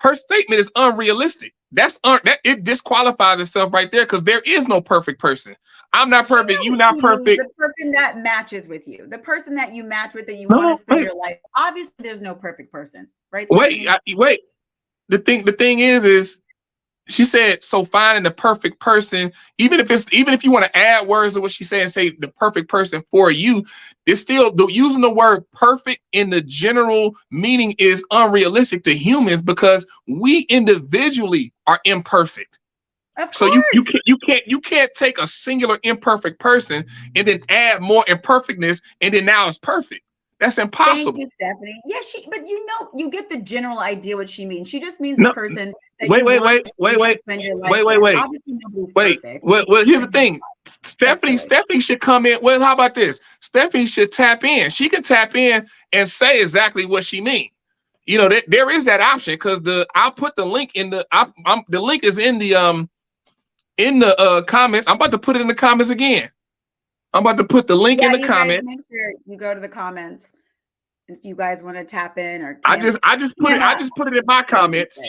Her statement is unrealistic. It disqualifies itself right there because there is no perfect person. I'm not perfect. You're not perfect. The person that matches with you, the person that you match with, that you want to spend your life. Obviously, there's no perfect person, right? Wait. The thing is she said, so finding the perfect person, even if you want to add words to what she said and say the perfect person for you, it's still using the word perfect in the general meaning is unrealistic to humans because we individually are imperfect. So you can't take a singular imperfect person and then add more imperfectness and then now it's perfect. That's impossible. Thank you, Stephanie. Yeah, but you get the general idea what she means. She just means the person that wait. Well, here's the thing. Stephanie should come in. Well, how about this? Stephanie should tap in. She can tap in and say exactly what she means. There is that option because I'll put the link in the link is in the comments. I'm about to put it in the comments again. I'm about to put the link in the comments. Make sure you go to the comments if you guys want to tap in or. I just put it in my comments.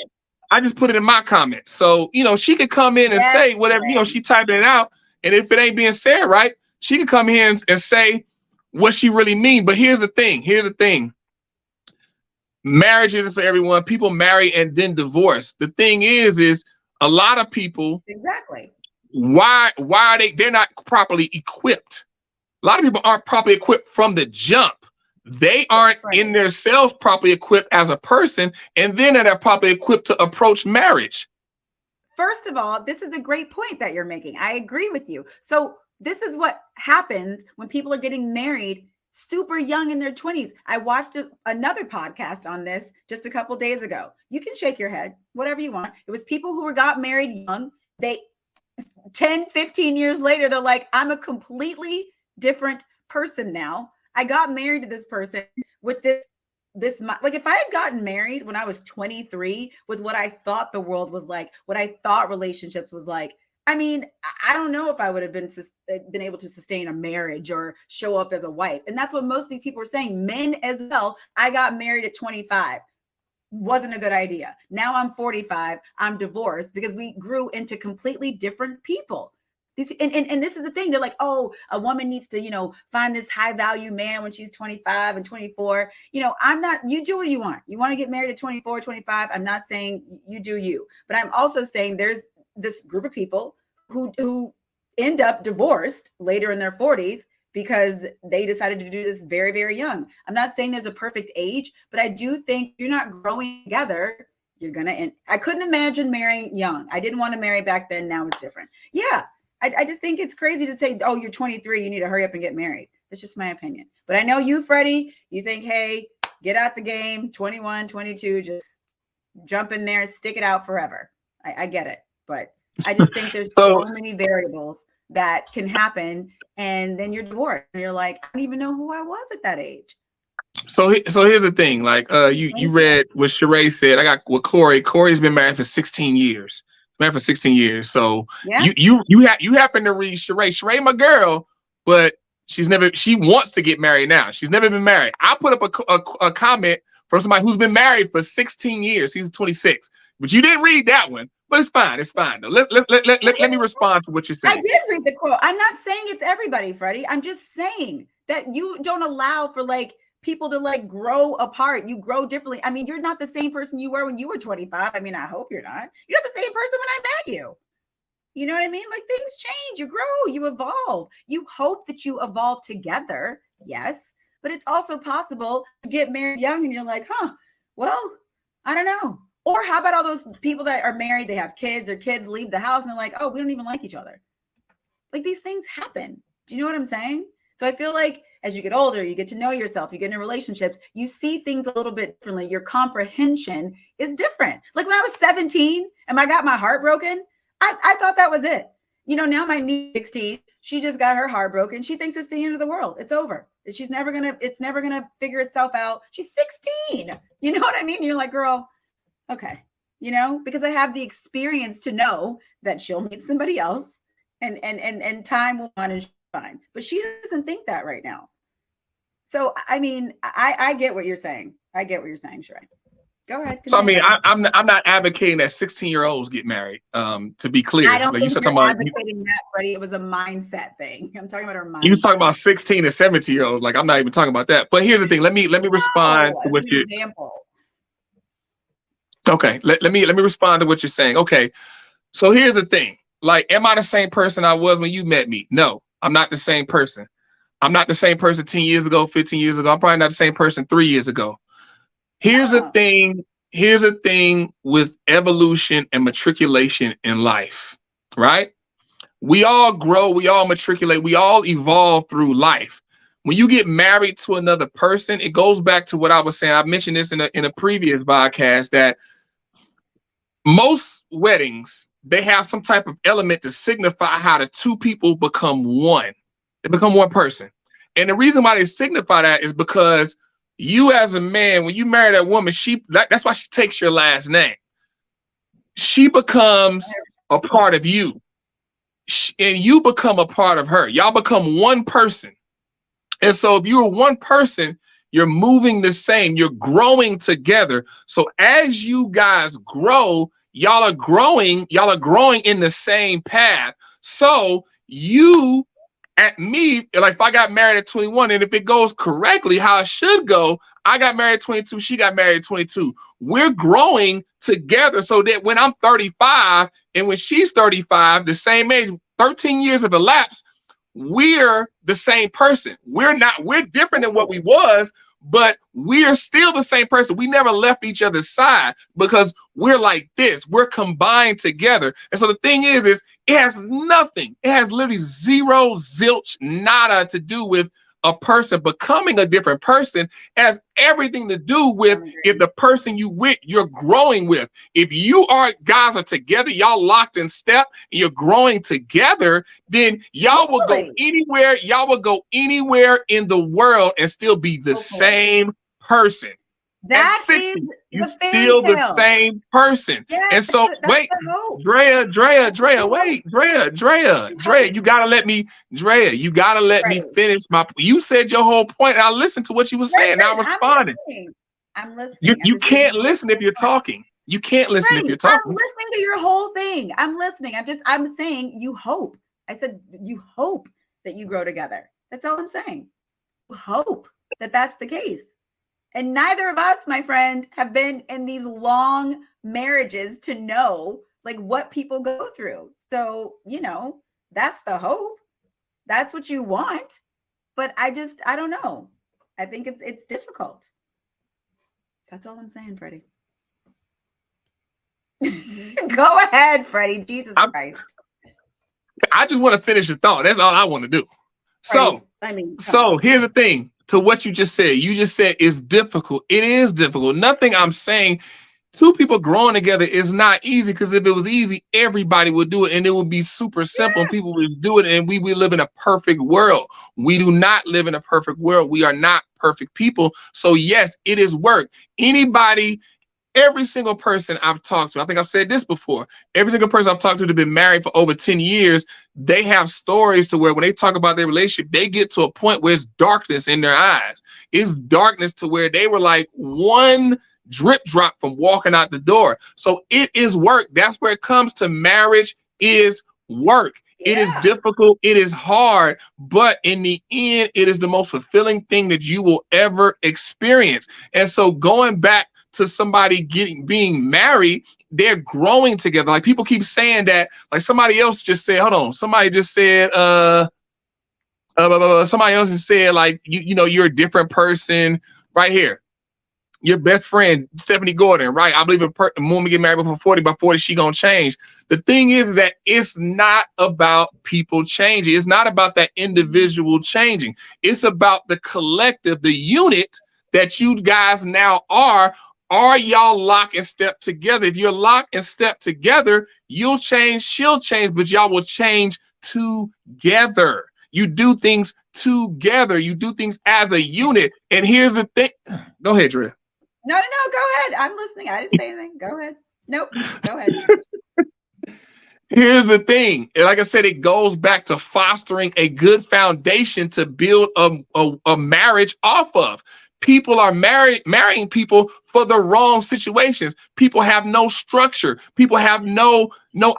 I just put it in my comments. So she could come in and say whatever she typing it out, and if it ain't being said right, she can come here and say what she really means. But here's the thing. Marriage isn't for everyone. People marry and then divorce. The thing is a lot of people why are they're not properly equipped. A lot of people aren't properly equipped from the jump. They aren't in themselves properly equipped as a person, and then they're properly equipped to approach marriage. First of all, this is a great point that you're making. I agree with you. So this is what happens when people are getting married super young in their 20s. I watched another podcast on this just a couple days ago. You can shake your head, whatever you want. It was people who got married young. 10, 15 years later, they're like, I'm a completely different person now. I got married to this person with this, like if I had gotten married when I was 23 with what I thought the world was like, what I thought relationships was like, I mean, I don't know if I would have been able to sustain a marriage or show up as a wife. And that's what most of these people are saying. Men as well. I got married at 25. wasn't a good idea. Now I'm 45, I'm divorced because we grew into completely different people. And this is the thing. They're like, oh, a woman needs to, you know, find this high value man when she's 25 and 24. You know, I'm not, you do what you want. You want to get married at 24, 25. I'm not saying you do you, but I'm also saying there's this group of people who end up divorced later in their 40s because they decided to do this very, very young. I'm not saying there's a perfect age, but I do think you're not growing together. You're going to end. I couldn't imagine marrying young. I didn't want to marry back then. Now it's different. Yeah. I just think it's crazy to say, oh, you're 23, you need to hurry up and get married. That's just my opinion. But I know you, Freddie, you think, hey, get out the game, 21, 22, just jump in there, stick it out forever. I get it. But I just think there's so many variables that can happen. And then you're divorced. And you're like, I don't even know who I was at that age. So here's the thing. Like you read what Sheree said. I got with Corey. Corey's been married for 16 years. Married for 16 years. So yeah. you happen to read Sheree. Sheree, my girl, but she wants to get married now. She's never been married. I put up a comment from somebody who's been married for 16 years. He's 26. But you didn't read that one. But it's fine. It's fine. Let me respond to what you're saying. I did read the quote. I'm not saying it's everybody, Freddie. I'm just saying that you don't allow for like people to like grow apart. You grow differently. I mean, you're not the same person you were when you were 25. I mean, I hope you're not. You're not the same person when I met you. You know what I mean? Like things change, you grow, you evolve. You hope that you evolve together. Yes. But it's also possible to get married young and you're like, well, I don't know. Or how about all those people that are married, they have kids, their kids leave the house and they're like, oh, we don't even like each other. Like these things happen. Do you know what I'm saying? So I feel like as you get older, you get to know yourself, you get into relationships, you see things a little bit differently. Your comprehension is different. Like when I was 17 and I got my heart broken, I thought that was it. You know, now my niece 16, she just got her heart broken. She thinks it's the end of the world. It's over. It's never gonna figure itself out. She's 16. You know what I mean? You're like, girl, okay. You know, because I have the experience to know that she'll meet somebody else and time will run and she's fine. But she doesn't think that right now. So, I mean, I get what you're saying. I get what you're saying, Sheree. Go ahead. So, I mean, I'm not advocating that 16-year-olds get married, to be clear. I don't like, think you're advocating that, Freddie. It was a mindset thing. I'm talking about her mindset. You was talking about 16 and 17-year-olds. Like, I'm not even talking about that. But here's the thing. Let me respond to what you... Example. Okay, let me respond to what you're saying. Okay, so here's the thing. Like, am I the same person I was when you met me? No, I'm not the same person. I'm not the same person 10 years ago, 15 years ago. I'm probably not the same person 3 years ago. Here's the thing. Here's the thing with evolution and matriculation in life, right? We all grow, we all matriculate, we all evolve through life. When you get married to another person, it goes back to what I was saying. I mentioned this in a previous podcast that most weddings, they have some type of element to signify how the two people become one. They become one person. And the reason why they signify that is because you as a man, when you marry that woman, that's why she takes your last name. She becomes a part of you. And you become a part of her. Y'all become one person. And so if you're one person, you're moving the same. You're growing together. So as you guys grow, y'all are growing in the same path. So you at me, like if I got married at 21 and if it goes correctly, how it should go, I got married at 22, she got married at 22. We're growing together so that when I'm 35 and when she's 35, the same age, 13 years have elapsed, we're the same person. We're different than what we was, but we're still the same person. We never left each other's side because we're like this. We're combined together. And so the thing is it has nothing. It has literally zero, zilch, nada to do with a person becoming a different person. It has everything to do with if the person you're growing with. If you guys are together, y'all locked in step, and you're growing together, then y'all will go anywhere. Y'all will go anywhere in the world and still be the same person. That is you still the same person. Yes, and so wait, Drea, wait, Drea, you gotta let me finish you said your whole point and I listened to what you were saying. Now I'm responding. I'm You listening. I'm you just giving can't you listen if you're talking. You can't listen if Freddie, you're I'm talking. listening to your whole thing. I'm listening. I'm saying you hope. I said you hope that you grow together. That's all I'm saying. Hope that that's the case. And neither of us, my friend, have been in these long marriages to know like what people go through. So, that's the hope. That's what you want. But I don't know. I think it's difficult. That's all I'm saying, Freddie. Go ahead, Freddie. Jesus Christ. I just want to finish the thought. That's all I want to do. Freddie, So here's the thing to what you just said. You just said it's difficult. It is difficult. Nothing I'm saying, two people growing together is not easy, because if it was easy, everybody would do it and it would be super simple. And people would just do it and we live in a perfect world. We do not live in a perfect world. We are not perfect people. So yes, it is work. Every single person I've talked to, I think I've said this before, every single person I've talked to that's been married for over 10 years, they have stories to where when they talk about their relationship, they get to a point where it's darkness in their eyes. It's darkness to where they were like one drip drop from walking out the door. So it is work. That's where it comes to marriage is work. It is difficult. It is hard. But in the end, it is the most fulfilling thing that you will ever experience. And so going back to somebody being married, they're growing together. Like people keep saying that, like somebody else just said, hold on, somebody just said, somebody else just said, like, you're a different person right here. Your best friend, Stephanie Gordon, right? I believe when we get married before 40, by 40, she gonna change. The thing is that it's not about people changing. It's not about that individual changing. It's about the collective, the unit that you guys now are. Are y'all lock and step together? If you're lock and step together, you'll change, she'll change, but y'all will change together. You do things together. You do things as a unit. And here's the thing. Go ahead, Dre. No, go ahead. I'm listening. I didn't say anything. Go ahead. Nope. Go ahead. Here's the thing. Like I said, it goes back to fostering a good foundation to build a marriage off of. People are marrying people for the wrong situations. People have no structure. People have no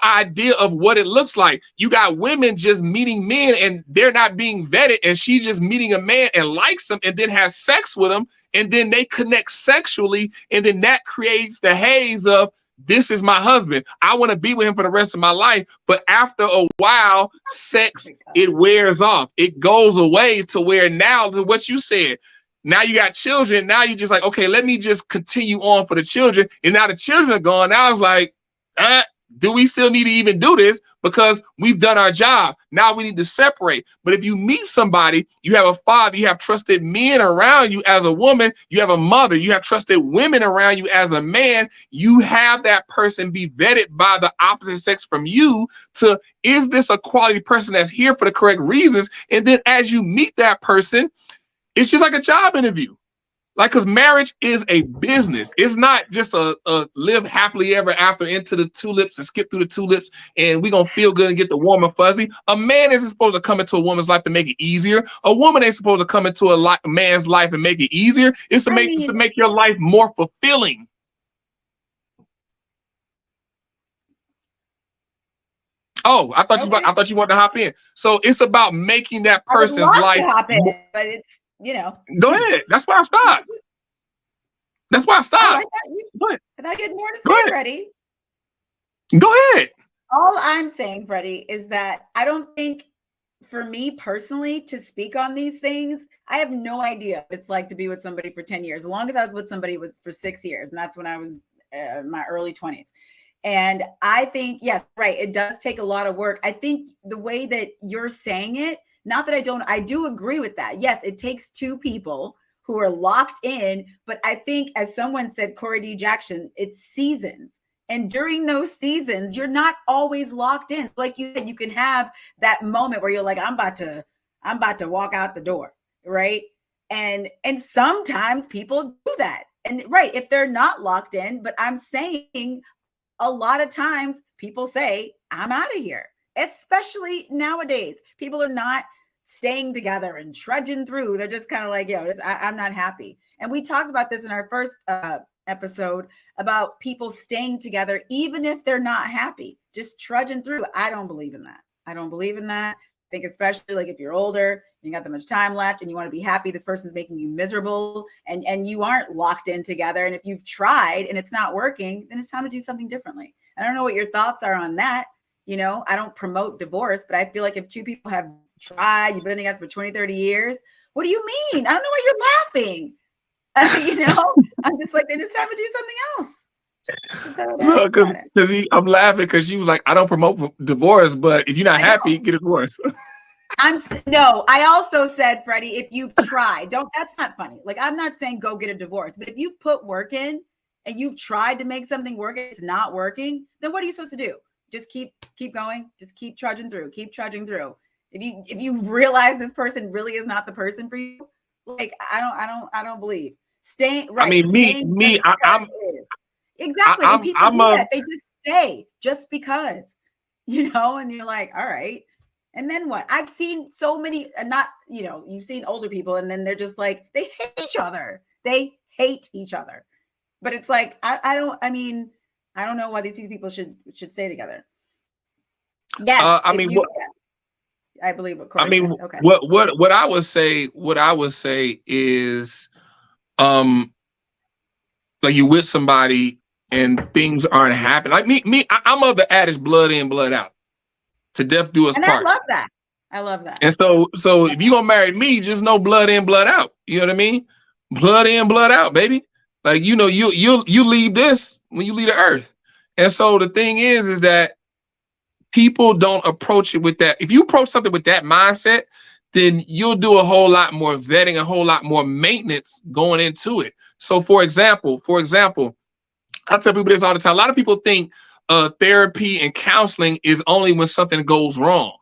idea of what it looks like. You got women just meeting men and they're not being vetted, and she's just meeting a man and likes him and then has sex with him, and then they connect sexually, and then that creates the haze of, this is my husband. I want to be with him for the rest of my life. But after a while, sex, it wears off. It goes away to where now, to what you said, now you got children. Now you just like, okay, let me just continue on for the children. And now the children are gone. Now it's like, do we still need to even do this? Because we've done our job. Now we need to separate. But if you meet somebody, you have a father, you have trusted men around you as a woman, you have a mother, you have trusted women around you as a man, you have that person be vetted by the opposite sex from you to, is this a quality person that's here for the correct reasons? And then as you meet that person, it's just like a job interview. Like, because marriage is a business. It's not just a live happily ever after into the tulips and skip through the tulips and we're going to feel good and get the warm and fuzzy. A man isn't supposed to come into a woman's life to make it easier. A woman ain't supposed to come into a man's life and make it easier. It's to make your life more fulfilling. Oh, I thought you wanted to hop in. So it's about making that person's life. To hop in, but it's, Go ahead. That's why I stopped. Oh, I thought you had more to say, Freddie. Go ahead. All I'm saying, Freddie, is that I don't think, for me personally, to speak on these things, I have no idea what it's like to be with somebody for 10 years. As long as I was with somebody for 6 years, and that's when I was in my early 20s. And I think, yes, right, it does take a lot of work. I think the way that you're saying it, not that I do agree with that. Yes, it takes two people who are locked in, but I think, as someone said, Corey D. Jackson, it's seasons. And during those seasons, you're not always locked in. Like you said, you can have that moment where you're like, I'm about to walk out the door, right? And sometimes people do that. And right, if they're not locked in, but I'm saying a lot of times people say, I'm out of here. Especially nowadays, people are not staying together and trudging through. They're just kind of like, I'm not happy. And we talked about this in our first episode about people staying together, even if they're not happy, just trudging through. I don't believe in that. I don't believe in that. I think especially like if you're older, you got that much time left and you want to be happy, this person's making you miserable and you aren't locked in together. And if you've tried and it's not working, then it's time to do something differently. I don't know what your thoughts are on that. You know, I don't promote divorce, but I feel like if two people have tried, you've been together for 20, 30 years, what do you mean? I don't know why you're laughing. You know, I'm just like, then it's time to do something else. No, because I'm laughing because you was like, I don't promote divorce, but if you're not happy, get a divorce. No, I also said, Freddie, if you've tried, that's not funny. Like, I'm not saying go get a divorce, but if you've put work in and you've tried to make something work and it's not working, then what are you supposed to do? Just keep going. Just keep trudging through. Keep trudging through. If you realize this person really is not the person for you, like I don't believe staying right. I mean, I'm exactly. And people do that. They just stay just because, you know, and you're like, all right. And then what? I've seen so many, not, you know, you've seen older people and then they're just like, they hate each other. They hate each other. But it's like, I don't know why these two people should stay together. Yes. I believe what Corey said. Okay. What I would say is, like you with somebody and things aren't happening. Like me, I'm of the adage blood in, blood out. To death do us part. I love that. And so if you gonna marry me, just know blood in, blood out. You know what I mean? Blood in, blood out, baby. Like, you know, you leave this when you leave the earth. And so the thing is that people don't approach it with that. If you approach something with that mindset, then you'll do a whole lot more vetting, a whole lot more maintenance going into it. So for example, I tell people this all the time. A lot of people think therapy and counseling is only when something goes wrong.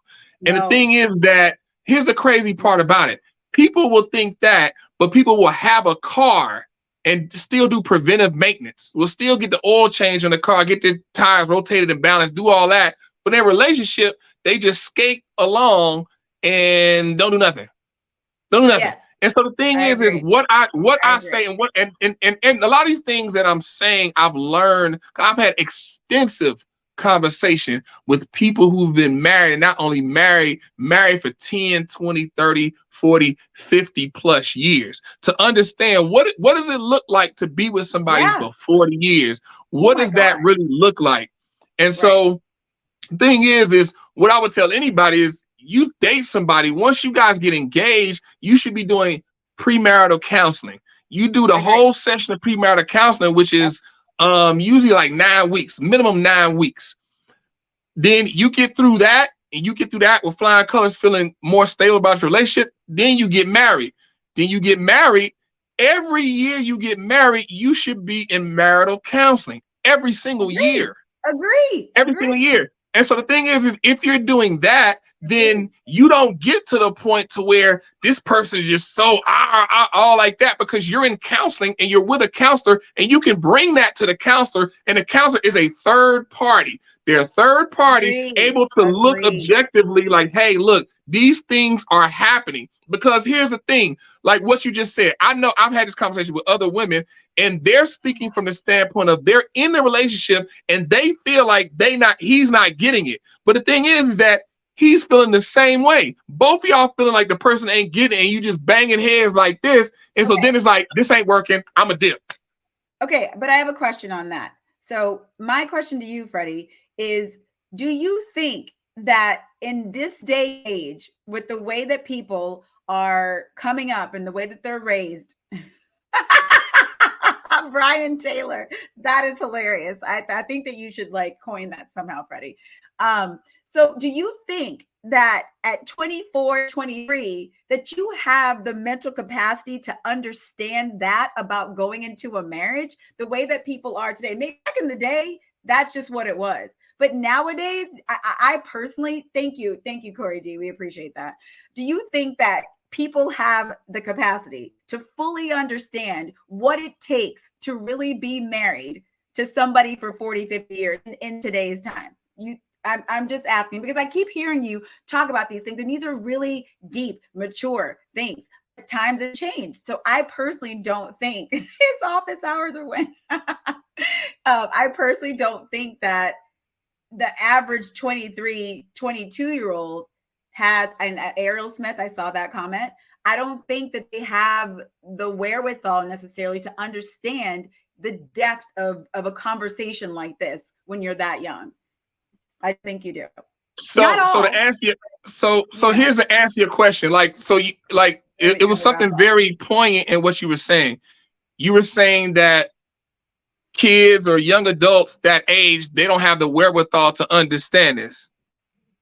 And the thing is that here's the crazy part about it. People will think that, but people will have a car and still do preventive maintenance. We'll still get the oil change on the car, get the tires rotated and balanced, do all that. But in a relationship, they just skate along and don't do nothing. Yes. And so the thing is what I say and a lot of these things that I'm saying, I've learned. I've had extensive conversation with people who've been married, and not only married for 10, 20, 30, 40, 50 plus years, to understand what does it look like to be with somebody for 40 years? What does that really look like? And so the thing is what I would tell anybody is, you date somebody, once you guys get engaged, you should be doing premarital counseling. You do the whole session of premarital counseling, which is usually like 9 weeks, minimum 9 weeks. Then you get through that, and you get through that with flying colors, feeling more stable about your relationship. Then you get married. Every year you get married, you should be in marital counseling every single year. Every single year. And so the thing is if you're doing that, then you don't get to the point to where this person is just so all like that, because you're in counseling and you're with a counselor, and you can bring that to the counselor, and the counselor is a third party. They're a third party able to look objectively like, hey, look, these things are happening. Because here's the thing, like what you just said, I know I've had this conversation with other women, and they're speaking from the standpoint of they're in the relationship and they feel like he's not getting it. But the thing is that he's feeling the same way. Both of y'all feeling like the person ain't getting it, and you just banging heads like this. And so then it's like, this ain't working, I'm a dip. Okay, but I have a question on that. So my question to you, Freddie, is do you think that in this day and age, with the way that people are coming up and the way that they're raised, Brian Taylor, that is hilarious. I think that you should like coin that somehow, Freddie. So do you think that at 24, 23, that you have the mental capacity to understand that about going into a marriage the way that people are today? Maybe back in the day, that's just what it was. But nowadays, I personally, thank you, Corey D. We appreciate that. Do you think that people have the capacity to fully understand what it takes to really be married to somebody for 40, 50 years in today's time? I'm just asking because I keep hearing you talk about these things, and these are really deep, mature things. times have changed. So I personally don't think his office hours are when. I personally don't think that the average 23, 22-year-old has, and Ariel Smith, I saw that comment. I don't think that they have the wherewithal necessarily to understand the depth of a conversation like this when you're that young. I think you do. So to answer you, so here's to answer your question. Like, so you like it was something very poignant in what you were saying. You were saying that kids or young adults that age, they don't have the wherewithal to understand this.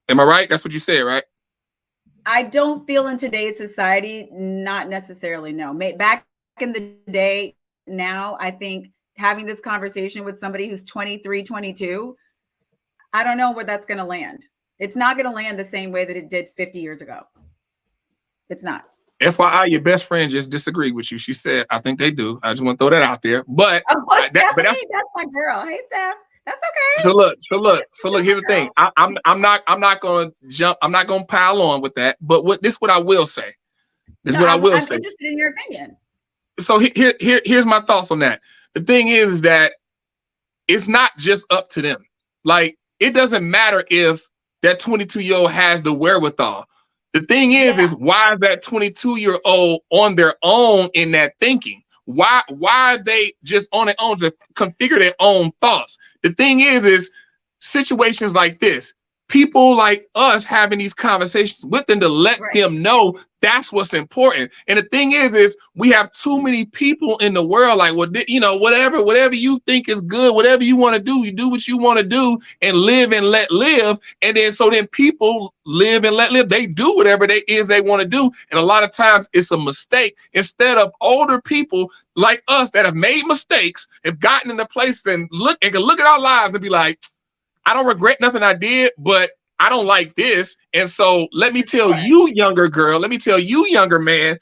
Am I right? That's what you said, right? I don't feel in today's society, not necessarily, no. Back in the day, now, I think having this conversation with somebody who's 23, 22, I don't know where that's going to land. It's not going to land the same way that it did 50 years ago. It's not. FYI, your best friend just disagreed with you. She said, I think they do. I just want to throw that out there. But, that's my girl. Hey, Steph. That's okay. So look, here's the thing. I'm not going to jump. I'm not going to pile on with that. But what I will say. I'm interested in your opinion. So here's my thoughts on that. The thing is that it's not just up to them. Like, it doesn't matter if that 22-year-old has the wherewithal. The thing is why is that 22-year-old on their own in that thinking? Why are they just on their own to configure their own thoughts? The thing is situations like this, people like us having these conversations with them to let them know that's what's important. And the thing is we have too many people in the world like, well, you know, whatever you think is good, whatever you want to do, you do what you want to do and live and let live. And then people live and let live. They do whatever they want to do. And a lot of times it's a mistake. Instead of older people like us that have made mistakes, have gotten into place and can look at our lives and be like, I don't regret nothing I did, but I don't like this. And so let me tell you, younger girl, let me tell you, younger man,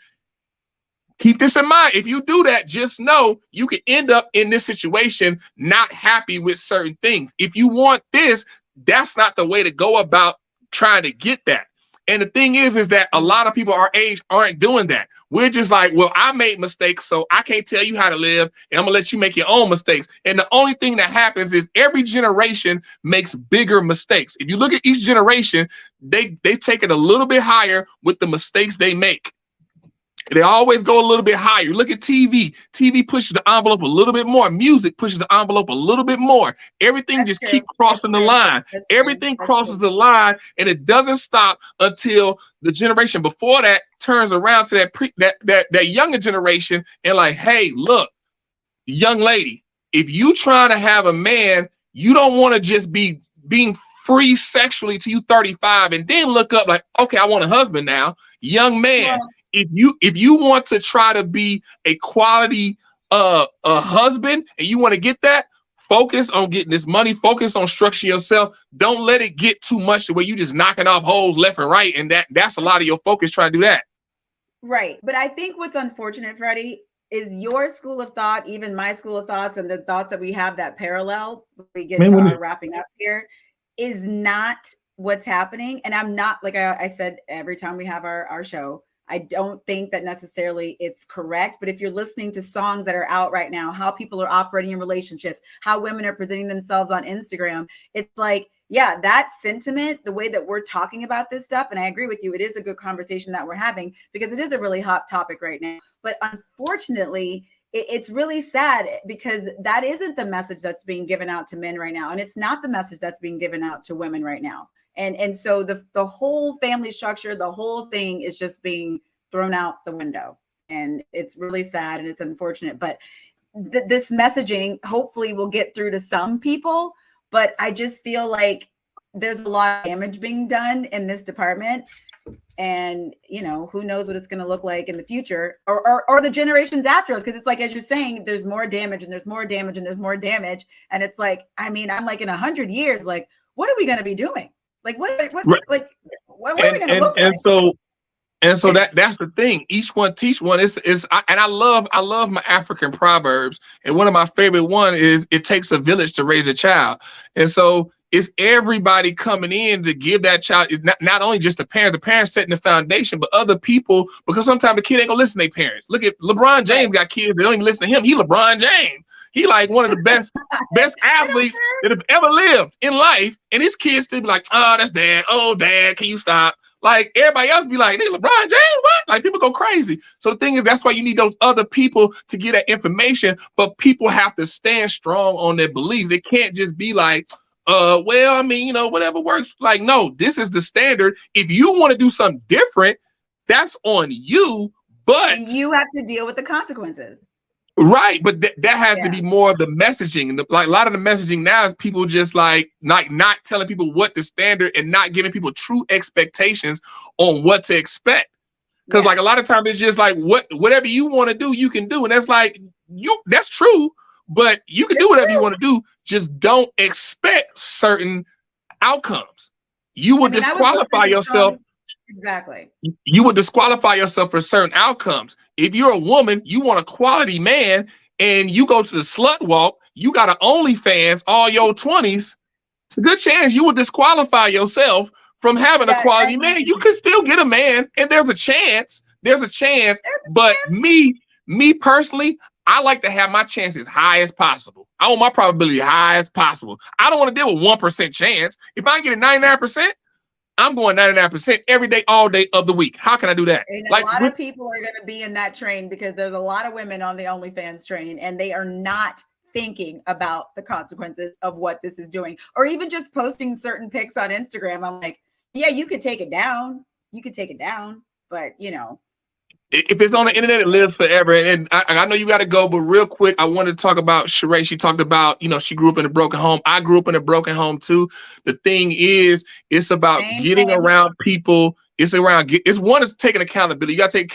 keep this in mind. If you do that, just know you could end up in this situation not happy with certain things. If you want this, that's not the way to go about trying to get that. And the thing is that a lot of people our age aren't doing that. We're just like, well, I made mistakes, so I can't tell you how to live, and I'm gonna let you make your own mistakes. And the only thing that happens is every generation makes bigger mistakes. If you look at each generation, they take it a little bit higher with the mistakes they make. They always go a little bit higher. Look at TV. TV pushes the envelope a little bit more. Music pushes the envelope a little bit more. Everything just keeps crossing the line. Everything crosses the line, and it doesn't stop until the generation before that turns around to that younger generation and like, hey, look, young lady, if you trying to have a man, you don't want to just be being free sexually till you 35 and then look up like, okay, I want a husband now. Young man. If you want to try to be a quality a husband and you want to get that, focus on getting this money, focus on structuring yourself. Don't let it get too much to where you just knocking off holes left and right. And that's a lot of your focus trying to do that. Right. But I think what's unfortunate, Freddie, is your school of thought, even my school of thoughts, and the thoughts that we have that parallel when we get to our wrapping up here, is not what's happening. And I'm not, like I said, every time we have our show, I don't think that necessarily it's correct, but if you're listening to songs that are out right now, how people are operating in relationships, how women are presenting themselves on Instagram, it's like, yeah, that sentiment, the way that we're talking about this stuff, and I agree with you, it is a good conversation that we're having because it is a really hot topic right now. But unfortunately, it's really sad because that isn't the message that's being given out to men right now. And it's not the message that's being given out to women right now. And so the whole family structure, the whole thing is just being thrown out the window. And it's really sad and it's unfortunate. But this messaging hopefully will get through to some people. But I just feel like there's a lot of damage being done in this department. And, you know, who knows what it's going to look like in the future or the generations after us. Because it's like, as you're saying, there's more damage and there's more damage and there's more damage. And it's like, I mean, I'm like in 100 years, like, what are we going to be doing? Like what are we gonna look like? And so that's the thing. Each one teach one. I love my African proverbs. And one of my favorite one is it takes a village to raise a child. And so it's everybody coming in to give that child, not only just the parents setting the foundation, but other people, because sometimes the kid ain't gonna listen to their parents. Look at LeBron James got kids that don't even listen to him. He LeBron James. He like one of the best athletes that have ever lived in life. And his kids still be like, oh, that's dad. Oh, dad, can you stop? Like everybody else be like, hey, LeBron James, what? Like people go crazy. So the thing is, that's why you need those other people to get that information, but people have to stand strong on their beliefs. It can't just be like, well, I mean, whatever works. Like, no, this is the standard. If you want to do something different, that's on you, but you have to deal with the consequences. Right, but that has to be more of the messaging. And like a lot of the messaging now is people just like not telling people what the standard and not giving people true expectations on what to expect. Because like a lot of times it's just like whatever you want to do, you can do, and that's like that's true. But you can do whatever you want to do. Just don't expect certain outcomes. You will disqualify yourself. Exactly. You would disqualify yourself for certain outcomes. If you're a woman, you want a quality man, and you go to the slut walk, you got an OnlyFans all your 20s, it's a good chance you will disqualify yourself from having a quality man. You can still get a man, and there's a chance. But me personally, I like to have my chances high as possible. I want my probability high as possible. I don't want to deal with 1% chance. If I get a 99%, I'm going 99% every day, all day of the week. How can I do that? And a lot of people are going to be in that train because there's a lot of women on the OnlyFans train, and they are not thinking about the consequences of what this is doing, or even just posting certain pics on Instagram. I'm like, yeah, you could take it down. But if it's on the internet, it lives forever. And I know you got to go, but real quick, I wanted to talk about Sheree. She talked about, she grew up in a broken home. I grew up in a broken home too. The thing is, it's about getting around people. It's taking accountability. You got to take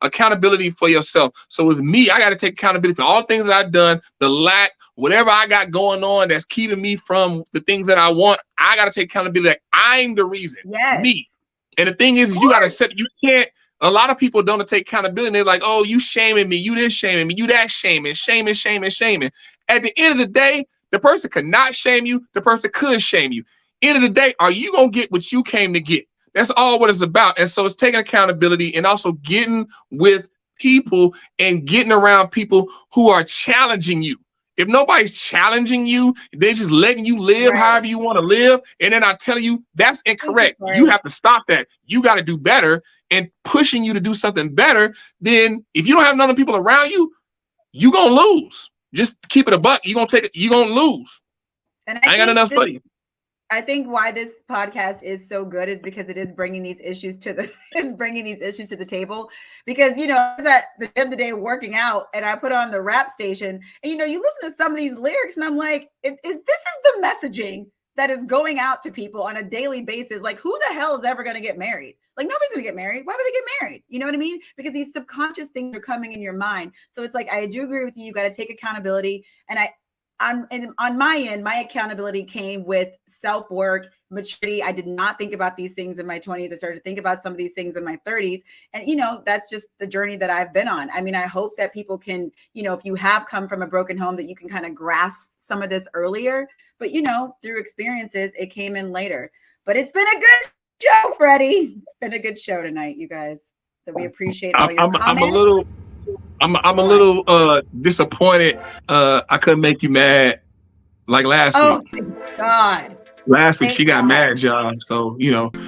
accountability for yourself. So with me, I got to take accountability for all the things that I've done, the lack, whatever I got going on that's keeping me from the things that I want. I got to take accountability. Like, I'm the reason. Yes. Me. And the thing is, you got to you can't. A lot of people don't take accountability. And they're like, oh, you shaming me. You this shaming me. You that shaming. At the end of the day, the person could not shame you. The person could shame you. End of the day, are you going to get what you came to get? That's all what it's about. And so it's taking accountability and also getting with people and getting around people who are challenging you. If nobody's challenging you, they're just letting you live however you want to live. And then I tell you, that's incorrect. You have to stop that. You got to do better. And pushing you to do something better, then if you don't have none of people around you, you're going to lose. Just keep it a buck. You're going to lose. And I ain't got enough for you. I think why this podcast is so good is because it is bringing these issues to the table. Because, I was at the gym today working out, and I put on the rap station, and, you listen to some of these lyrics, and I'm like, if this is the messaging that is going out to people on a daily basis, like, who the hell is ever going to get married? Like, nobody's going to get married. Why would they get married? You know what I mean? Because these subconscious things are coming in your mind. So it's like, I do agree with you. You got to take accountability. And on my end, my accountability came with self-work, maturity. I did not think about these things in my 20s. I started to think about some of these things in my 30s. And, that's just the journey that I've been on. I mean, I hope that people can, if you have come from a broken home, that you can kind of grasp some of this earlier. But, through experiences, it came in later. But it's been a good show, Freddie. It's been a good show tonight, you guys. So we appreciate all your comments. I'm a little disappointed. I couldn't make you mad like last week. Oh my God. Last week she got mad, y'all. So you can go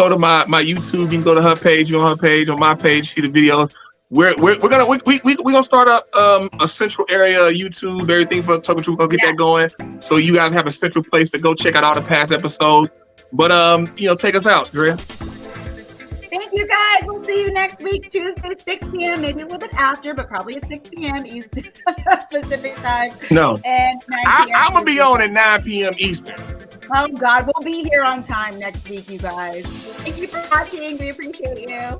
to my YouTube. You can go to her page, on my page, see the videos. We're gonna start up a central area YouTube, everything for Talking Truth. We're gonna get that going, so you guys have a central place to go check out all the past episodes. But take us out, Drea. Thank you, guys. We'll see you next week, Tuesday, 6 p.m. Maybe a little bit after, but probably at 6 p.m. Eastern Pacific time. No, and I'm gonna be on at 9 p.m. Eastern. Oh God, we'll be here on time next week, you guys. Thank you for watching. We appreciate you.